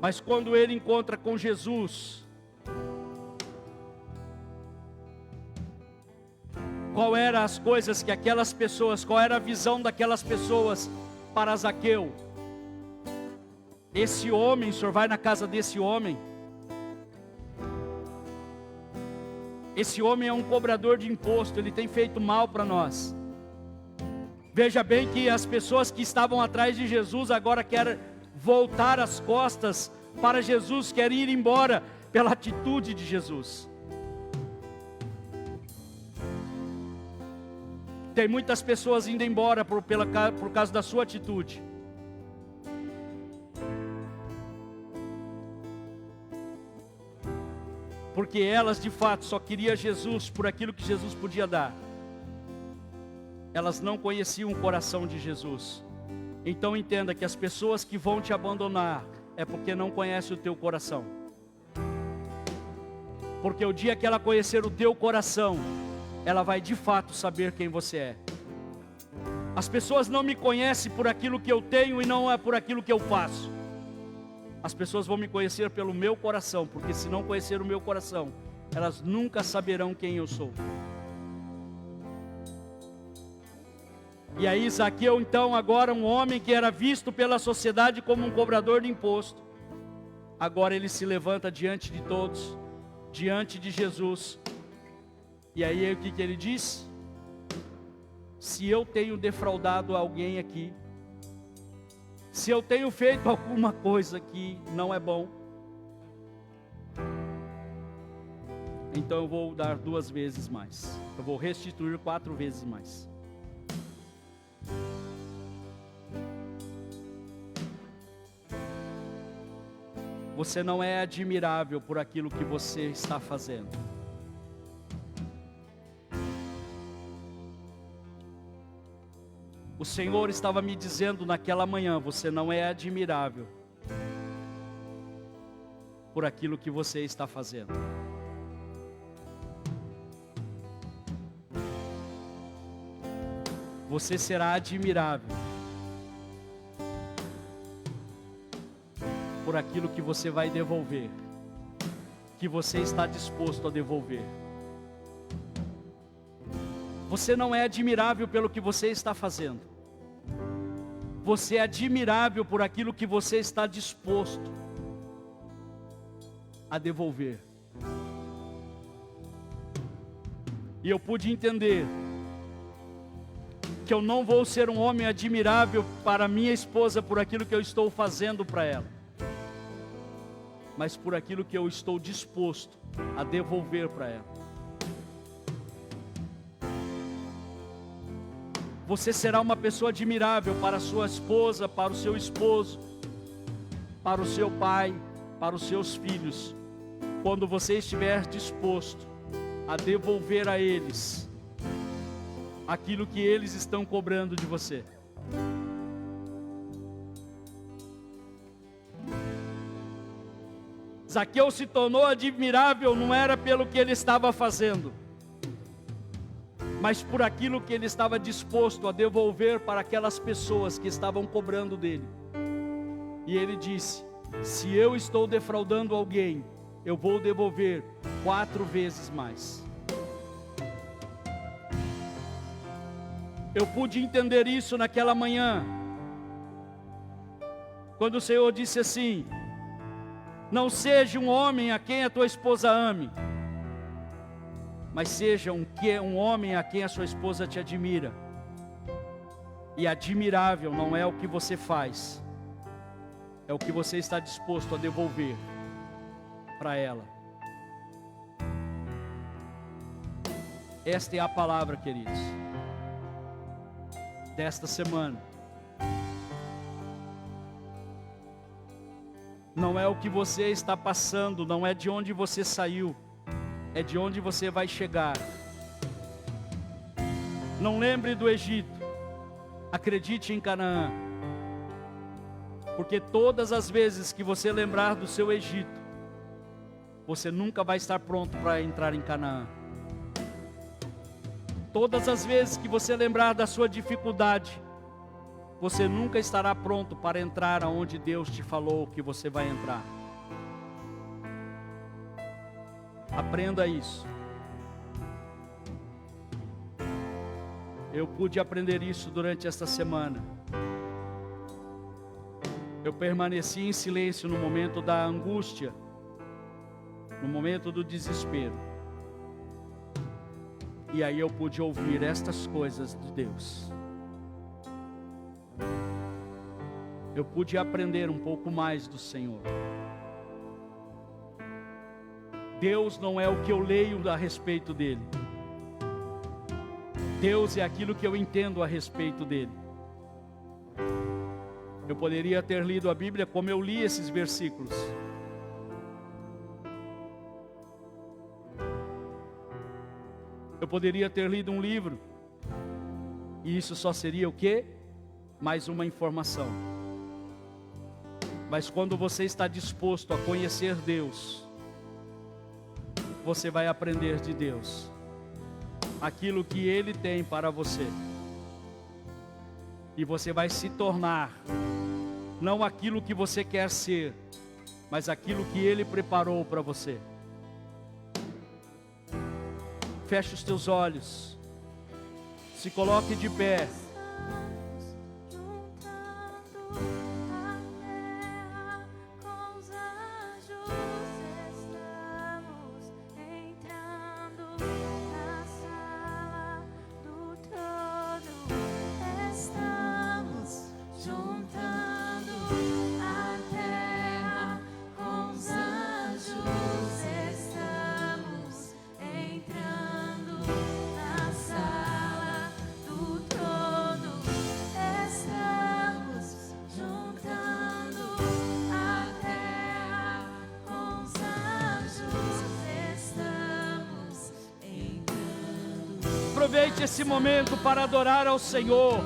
S1: Mas quando ele encontra com Jesus, qual eram as coisas que aquelas pessoas, qual era a visão daquelas pessoas para Zaqueu? Esse homem, o senhor vai na casa desse homem? Esse homem é um cobrador de imposto, ele tem feito mal para nós. Veja bem que as pessoas que estavam atrás de Jesus agora querem voltar as costas para Jesus, querem ir embora pela atitude de Jesus. Tem muitas pessoas indo embora por causa da sua atitude. Porque elas de fato só queriam Jesus por aquilo que Jesus podia dar. Elas não conheciam o coração de Jesus. Então entenda que as pessoas que vão te abandonar é porque não conhecem o teu coração. Porque o dia que ela conhecer o teu coração, ela vai de fato saber quem você é. As pessoas não me conhecem por aquilo que eu tenho e não é por aquilo que eu faço. As pessoas vão me conhecer pelo meu coração, porque se não conhecer o meu coração, elas nunca saberão quem eu sou. E aí Zaqueu então, agora um homem que era visto pela sociedade como um cobrador de imposto, agora ele se levanta diante de todos, diante de Jesus. E aí o que ele diz? Se eu tenho defraudado alguém aqui, se eu tenho feito alguma coisa que não é bom, então eu vou dar 2 vezes mais. Eu vou restituir 4 vezes mais. Você não é admirável por aquilo que você está fazendo. O Senhor estava me dizendo naquela manhã, você não é admirável por aquilo que você está fazendo. Você será admirável por aquilo que você vai devolver, que você está disposto a devolver. Você não é admirável pelo que você está fazendo. Você é admirável por aquilo que você está disposto a devolver. E eu pude entender que eu não vou ser um homem admirável para minha esposa por aquilo que eu estou fazendo para ela, mas por aquilo que eu estou disposto a devolver para ela. Você será uma pessoa admirável para a sua esposa, para o seu esposo, para o seu pai, para os seus filhos, quando você estiver disposto a devolver a eles aquilo que eles estão cobrando de você. Zaqueu se tornou admirável, não era pelo que ele estava fazendo, mas por aquilo que ele estava disposto a devolver para aquelas pessoas que estavam cobrando dele. E ele disse: se eu estou defraudando alguém, eu vou devolver 4 vezes mais. Eu pude entender isso naquela manhã, quando o Senhor disse assim: não seja um homem a quem a tua esposa ame, mas seja um homem a quem a sua esposa te admira. E admirável não é o que você faz, é o que você está disposto a devolver para ela. Esta é a palavra, queridos, desta semana. Não é o que você está passando, não é de onde você saiu, é de onde você vai chegar. Não lembre do Egito, acredite em Canaã. Porque todas as vezes que você lembrar do seu Egito, você nunca vai estar pronto para entrar em Canaã. Todas as vezes que você lembrar da sua dificuldade, você nunca estará pronto para entrar aonde Deus te falou que você vai entrar. Aprenda isso. Eu pude aprender isso durante esta semana. Eu permaneci em silêncio no momento da angústia, no momento do desespero. E aí eu pude ouvir estas coisas de Deus. Eu pude aprender um pouco mais do Senhor. Deus não é o que eu leio a respeito dele. Deus é aquilo que eu entendo a respeito dele. Eu poderia ter lido a Bíblia como eu li esses versículos. Eu poderia ter lido um livro. E isso só seria o quê? Mais uma informação. Mas quando você está disposto a conhecer Deus, você vai aprender de Deus aquilo que Ele tem para você. E você vai se tornar não aquilo que você quer ser, mas aquilo que Ele preparou para você. Feche os teus olhos, se coloque de pé. Aproveite esse momento para adorar ao Senhor,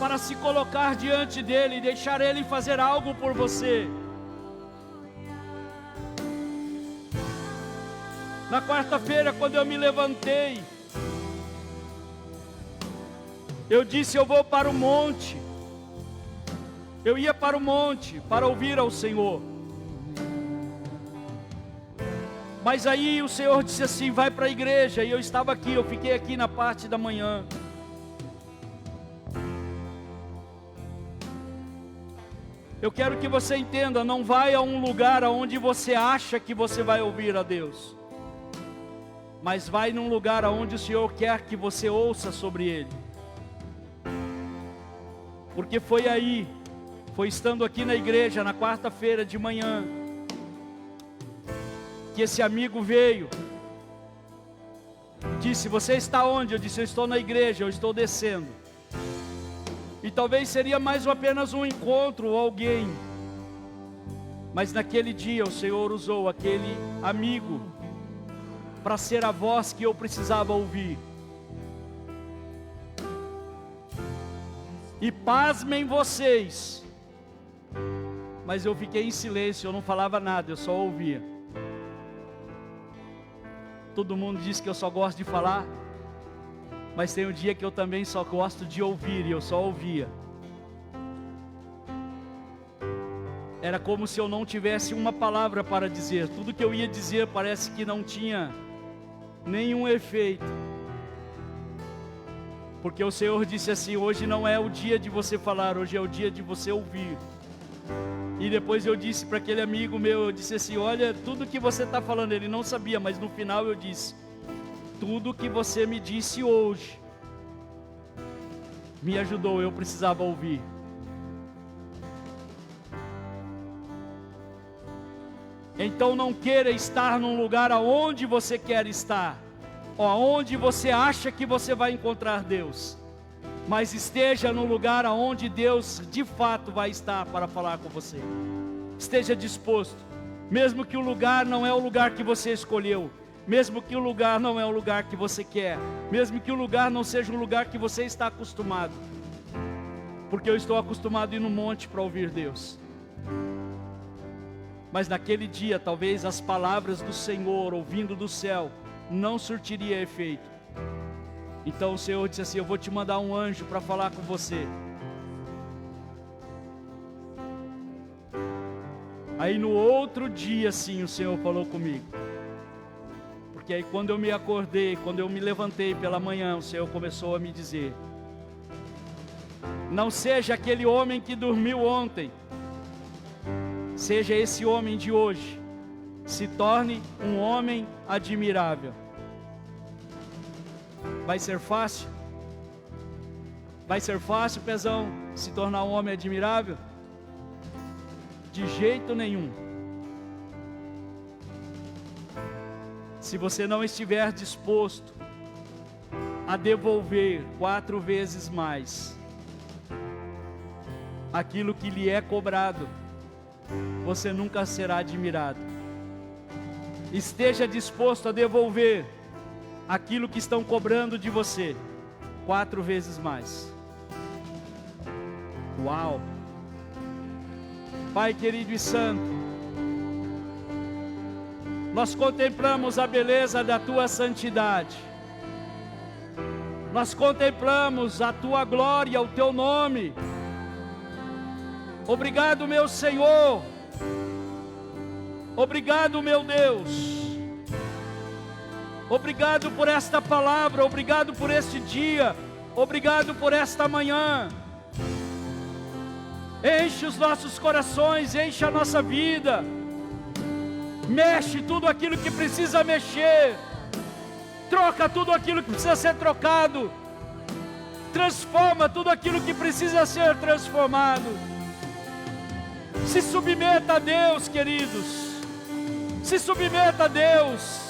S1: para se colocar diante dEle e deixar Ele fazer algo por você. Na quarta-feira, quando eu me levantei, eu disse: eu vou para o monte. Eu ia para o monte para ouvir ao Senhor. Mas aí o Senhor disse assim: vai para a igreja. E eu estava aqui, eu fiquei aqui na parte da manhã. Eu quero que você entenda, não vai a um lugar onde você acha que você vai ouvir a Deus, mas vai num lugar onde o Senhor quer que você ouça sobre Ele. Porque foi estando aqui na igreja na quarta-feira de manhã, que esse amigo veio, disse: você está onde? Eu disse: eu estou na igreja, eu estou descendo. E talvez seria apenas um encontro ou alguém, mas naquele dia o Senhor usou aquele amigo para ser a voz que eu precisava ouvir. E pasmem vocês, mas eu fiquei em silêncio, eu não falava nada, eu só ouvia. Todo mundo diz que eu só gosto de falar, mas tem um dia que eu também só gosto de ouvir, e eu só ouvia. Era como se eu não tivesse uma palavra para dizer. Tudo que eu ia dizer parece que não tinha nenhum efeito. Porque o Senhor disse assim: hoje não é o dia de você falar, hoje é o dia de você ouvir. E depois eu disse para aquele amigo meu, eu disse assim: olha, tudo que você está falando, ele não sabia, mas no final eu disse: tudo que você me disse hoje me ajudou, eu precisava ouvir. Então não queira estar num lugar aonde você quer estar, ou aonde você acha que você vai encontrar Deus, mas esteja no lugar aonde Deus de fato vai estar para falar com você. Esteja disposto, mesmo que o lugar não é o lugar que você escolheu, mesmo que o lugar não é o lugar que você quer, mesmo que o lugar não seja um lugar que você está acostumado, porque eu estou acostumado a ir no monte para ouvir Deus. Mas naquele dia, talvez as palavras do Senhor, ouvindo do céu, não surtiria efeito. Então o Senhor disse assim: eu vou te mandar um anjo para falar com você. Aí no outro dia, sim, o Senhor falou comigo. Porque aí quando eu me acordei, quando eu me levantei pela manhã, o Senhor começou a me dizer: não seja aquele homem que dormiu ontem, seja esse homem de hoje, se torne um homem admirável. Vai ser fácil? Vai ser fácil, Pezão, se tornar um homem admirável? De jeito nenhum. Se você não estiver disposto a devolver 4 vezes mais aquilo que lhe é cobrado, você nunca será admirado. Esteja disposto a devolver aquilo que estão cobrando de você 4 vezes mais. Uau! Pai querido e santo, nós contemplamos a beleza da tua santidade, nós contemplamos a tua glória, o teu nome. Obrigado, meu Senhor. Obrigado, meu Deus. Obrigado por esta palavra, obrigado por este dia, obrigado por esta manhã. Enche os nossos corações, enche a nossa vida. Mexe tudo aquilo que precisa mexer. Troca tudo aquilo que precisa ser trocado. Transforma tudo aquilo que precisa ser transformado. Se submeta a Deus, queridos. Se submeta a Deus.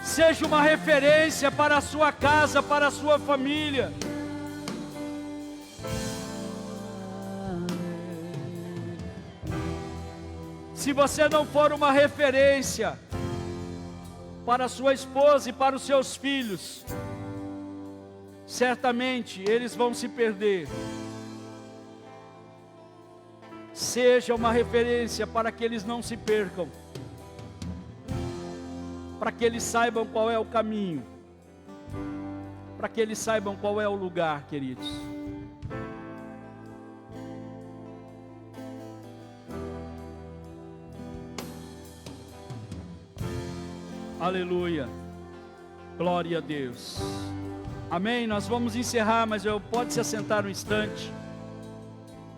S1: Seja uma referência para a sua casa, para a sua família. Se você não for uma referência para a sua esposa e para os seus filhos, certamente eles vão se perder. Seja uma referência para que eles não se percam, para que eles saibam qual é o caminho, para que eles saibam qual é o lugar, queridos. Aleluia, glória a Deus. Amém. Nós vamos encerrar, mas pode se assentar um instante.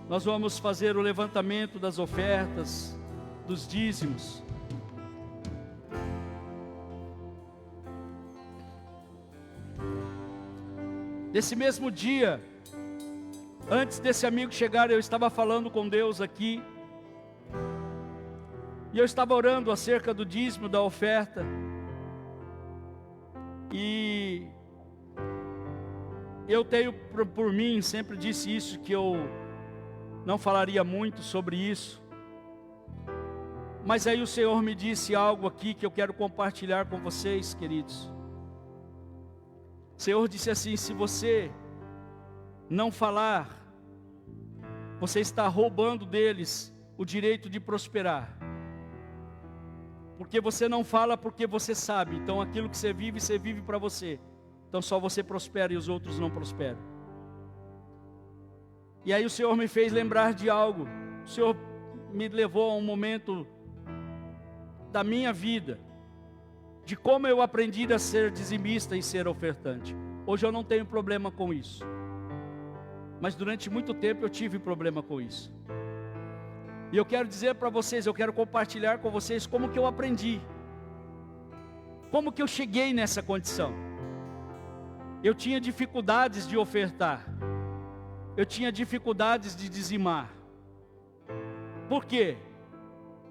S1: Nós vamos fazer o levantamento das ofertas, dos dízimos. Nesse mesmo dia, antes desse amigo chegar, eu estava falando com Deus aqui, e eu estava orando acerca do dízimo, da oferta, e eu tenho por mim, sempre disse isso, que eu não falaria muito sobre isso, mas aí o Senhor me disse algo aqui que eu quero compartilhar com vocês, queridos. O Senhor disse assim: se você não falar, você está roubando deles o direito de prosperar. Porque você não fala porque você sabe. Então aquilo que você vive para você. Então só você prospera e os outros não prosperam. E aí o Senhor me fez lembrar de algo. O Senhor me levou a um momento da minha vida, de como eu aprendi a ser dizimista e ser ofertante. Hoje eu não tenho problema com isso, mas durante muito tempo eu tive problema com isso. E eu quero dizer para vocês, eu quero compartilhar com vocês como que eu aprendi. Como que eu cheguei nessa condição. Eu tinha dificuldades de ofertar. Eu tinha dificuldades de dizimar. Por quê?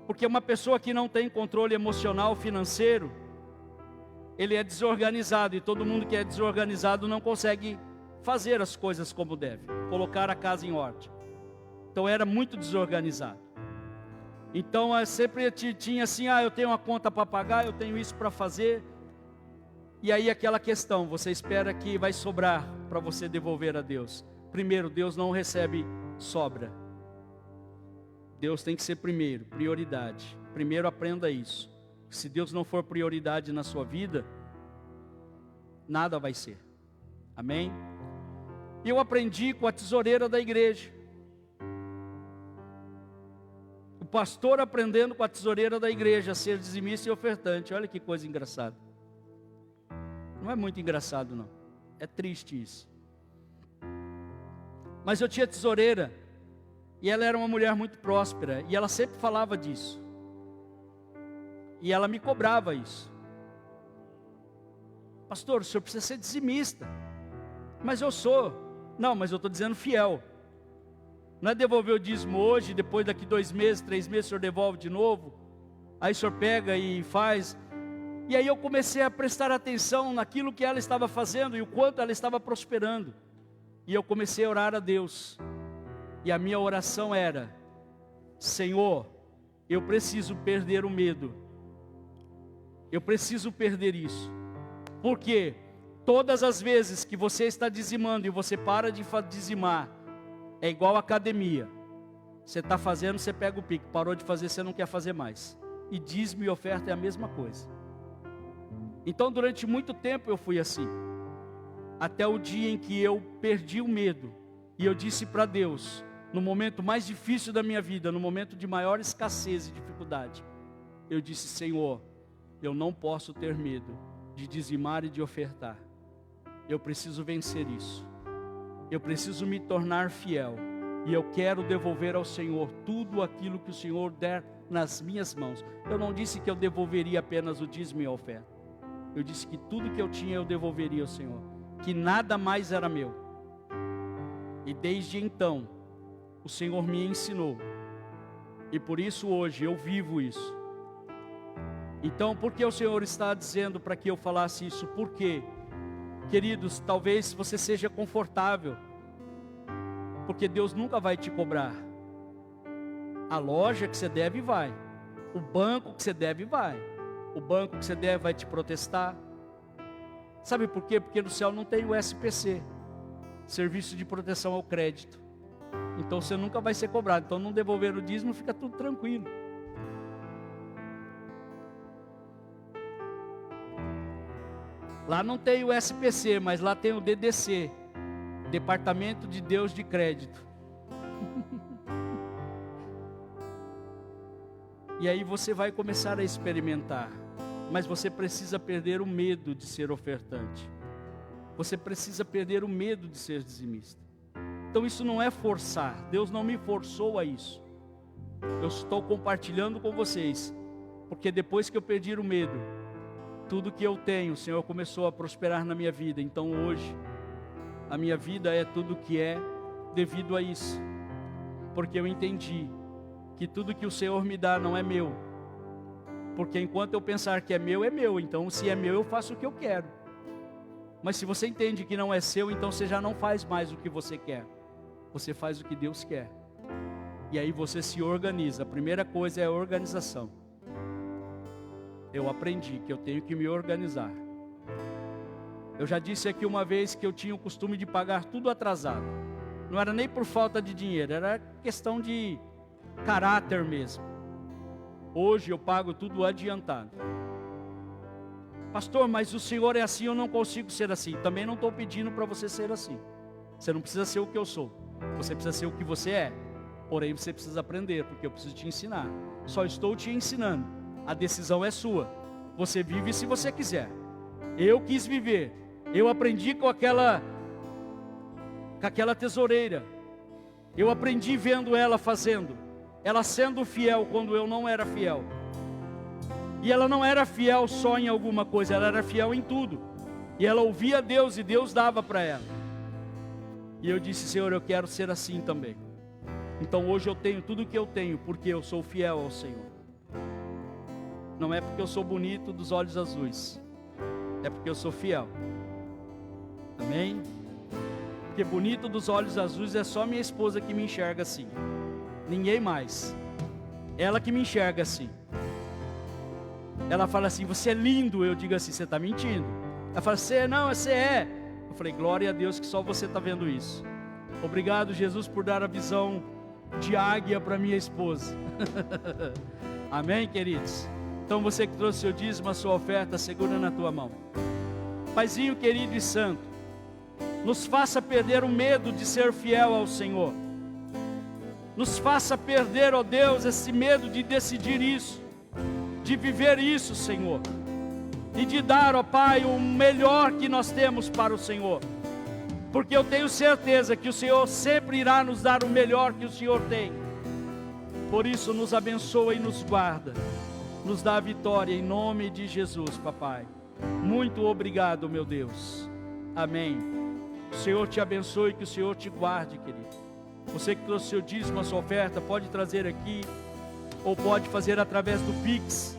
S1: Porque uma pessoa que não tem controle emocional, financeiro, ele é desorganizado. E todo mundo que é desorganizado não consegue fazer as coisas como deve. Colocar a casa em ordem. Então era muito desorganizado. Então eu sempre tinha assim, eu tenho uma conta para pagar, eu tenho isso para fazer. E aí aquela questão, você espera que vai sobrar para você devolver a Deus. Primeiro, Deus não recebe sobra. Deus tem que ser primeiro, prioridade. Primeiro aprenda isso. Se Deus não for prioridade na sua vida, nada vai ser. Amém? E eu aprendi com a tesoureira da igreja. O pastor aprendendo com a tesoureira da igreja a ser dizimista e ofertante. Olha que coisa engraçada. Não é muito engraçado não. É triste isso. Mas eu tinha tesoureira. E ela era uma mulher muito próspera. E ela sempre falava disso. E ela me cobrava isso. Pastor, o senhor precisa ser dizimista. Mas eu sou. Não, mas eu estou dizendo fiel. Não é devolver o dízimo hoje, depois daqui 2 meses, 3 meses, o senhor devolve de novo. Aí o senhor pega e faz. E aí eu comecei a prestar atenção naquilo que ela estava fazendo e o quanto ela estava prosperando. E eu comecei a orar a Deus. E a minha oração era: Senhor, eu preciso perder o medo. Eu preciso perder isso. Porque todas as vezes que você está dizimando e você para de dizimar, é igual academia. Você está fazendo, você pega o pique. Parou de fazer, você não quer fazer mais. E dízimo e oferta é a mesma coisa. Então durante muito tempo eu fui assim. Até o dia em que eu perdi o medo. E eu disse para Deus, no momento mais difícil da minha vida, no momento de maior escassez e dificuldade, eu disse: Senhor, eu não posso ter medo de dizimar e de ofertar. Eu preciso vencer isso. Eu preciso me tornar fiel. E eu quero devolver ao Senhor tudo aquilo que o Senhor der nas minhas mãos. Eu não disse que eu devolveria apenas o dízimo e a oferta. Eu disse que tudo que eu tinha eu devolveria ao Senhor. Que nada mais era meu. E desde então, o Senhor me ensinou. E por isso hoje eu vivo isso. Então, por que o Senhor está dizendo para que eu falasse isso? Por quê? Queridos, talvez você seja confortável. Porque Deus nunca vai te cobrar. A loja que você deve vai. O banco que você deve vai. O banco que você deve vai te protestar. Sabe por quê? Porque no céu não tem o SPC, Serviço de Proteção ao Crédito. Então você nunca vai ser cobrado. Então não devolver o dízimo, fica tudo tranquilo. Lá não tem o SPC, mas lá tem o DDC, Departamento de Deus de Crédito. E aí você vai começar a experimentar. Mas você precisa perder o medo de ser ofertante. Você precisa perder o medo de ser dizimista. Então isso não é forçar. Deus não me forçou a isso. Eu estou compartilhando com vocês. Porque depois que eu perdi o medo, tudo que eu tenho, o Senhor começou a prosperar na minha vida. Então hoje, a minha vida é tudo que é devido a isso. Porque eu entendi que tudo que o Senhor me dá não é meu. Porque enquanto eu pensar que é meu, então se é meu, eu faço o que eu quero. Mas se você entende que não é seu, então você já não faz mais o que você quer. Você faz o que Deus quer. E aí você se organiza. A primeira coisa é a organização. Eu aprendi que eu tenho que me organizar. Eu já disse aqui uma vez que eu tinha o costume de pagar tudo atrasado. Não era nem por falta de dinheiro, era questão de caráter mesmo. Hoje eu pago tudo adiantado. Pastor, mas o senhor é assim, eu não consigo ser assim. Também não estou pedindo para você ser assim. Você não precisa ser o que eu sou. Você precisa ser o que você é. Porém você precisa aprender, porque eu preciso te ensinar. Só estou te ensinando. A decisão é sua. Você vive se você quiser. Eu quis viver. Eu aprendi com aquela tesoureira. Eu aprendi vendo ela fazendo. ela sendo fiel quando eu não era fiel. E ela não era fiel só em alguma coisa, ela era fiel em tudo. E ela ouvia Deus e Deus dava para ela. E eu disse: Senhor, eu quero ser assim também. Então hoje eu tenho tudo o que eu tenho, porque eu sou fiel ao Senhor. Não é porque eu sou bonito dos olhos azuis, é porque eu sou fiel. Amém? Porque bonito dos olhos azuis é só minha esposa que me enxerga assim. Ninguém mais. Ela que me enxerga assim. Ela fala assim: você é lindo. Eu digo assim: você está mentindo. Ela fala: você é. Eu falei: glória a Deus que só você está vendo isso. Obrigado, Jesus, por dar a visão de águia para minha esposa. Amém, queridos? Então você que trouxe seu dízimo, a sua oferta, segura na tua mão. Paizinho querido e santo, nos faça perder o medo de ser fiel ao Senhor. Nos faça perder, ó Deus, esse medo de decidir isso, de viver isso, Senhor, e de dar, ó Pai, o melhor que nós temos para o Senhor, porque eu tenho certeza que o Senhor sempre irá nos dar o melhor que o Senhor tem. Por isso nos abençoa e nos guarda, nos dá a vitória em nome de Jesus, papai. Muito obrigado, meu Deus. Amém. O Senhor te abençoe, que o Senhor te guarde, querido. Você que trouxe seu dízimo, a sua oferta, pode trazer aqui, ou pode fazer através do Pix.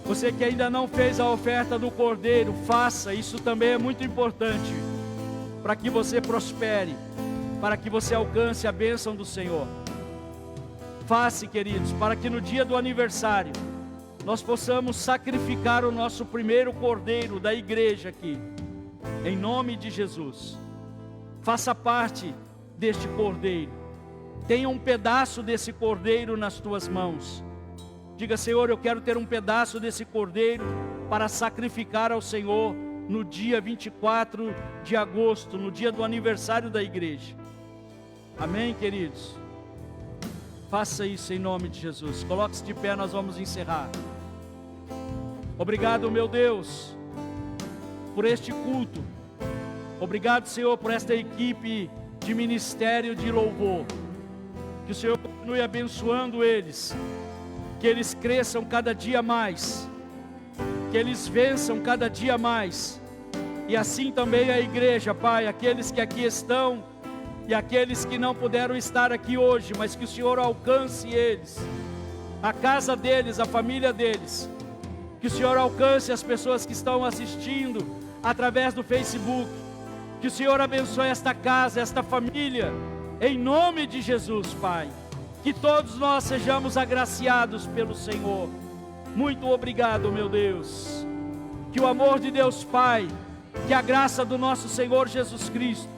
S1: Você que ainda não fez a oferta do Cordeiro, faça, isso também é muito importante, para que você prospere, para que você alcance a bênção do Senhor. Faça, queridos, para que no dia do aniversário, nós possamos sacrificar o nosso primeiro Cordeiro da igreja aqui, em nome de Jesus. Faça parte deste Cordeiro, tenha um pedaço desse Cordeiro nas tuas mãos. Diga: Senhor, eu quero ter um pedaço desse Cordeiro para sacrificar ao Senhor no dia 24 de agosto, no dia do aniversário da igreja. Amém, queridos? Faça isso em nome de Jesus. Coloque-se de pé, nós vamos encerrar. Obrigado, meu Deus, por este culto. Obrigado, Senhor, por esta equipe de ministério de louvor. Que o Senhor continue abençoando eles, que eles cresçam cada dia mais, que eles vençam cada dia mais, e assim também a igreja, Pai, aqueles que aqui estão e aqueles que não puderam estar aqui hoje, mas que o Senhor alcance eles, a casa deles, a família deles, que o Senhor alcance as pessoas que estão assistindo através do Facebook, que o Senhor abençoe esta casa, esta família, em nome de Jesus, Pai. Que todos nós sejamos agraciados pelo Senhor. Muito obrigado, meu Deus. Que o amor de Deus Pai, que a graça do nosso Senhor Jesus Cristo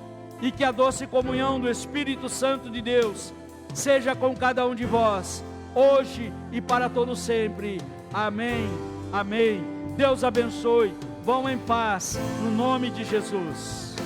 S1: e que a doce comunhão do Espírito Santo de Deus seja com cada um de vós, hoje e para todo sempre. Amém, amém. Deus abençoe. Vão em paz, no nome de Jesus.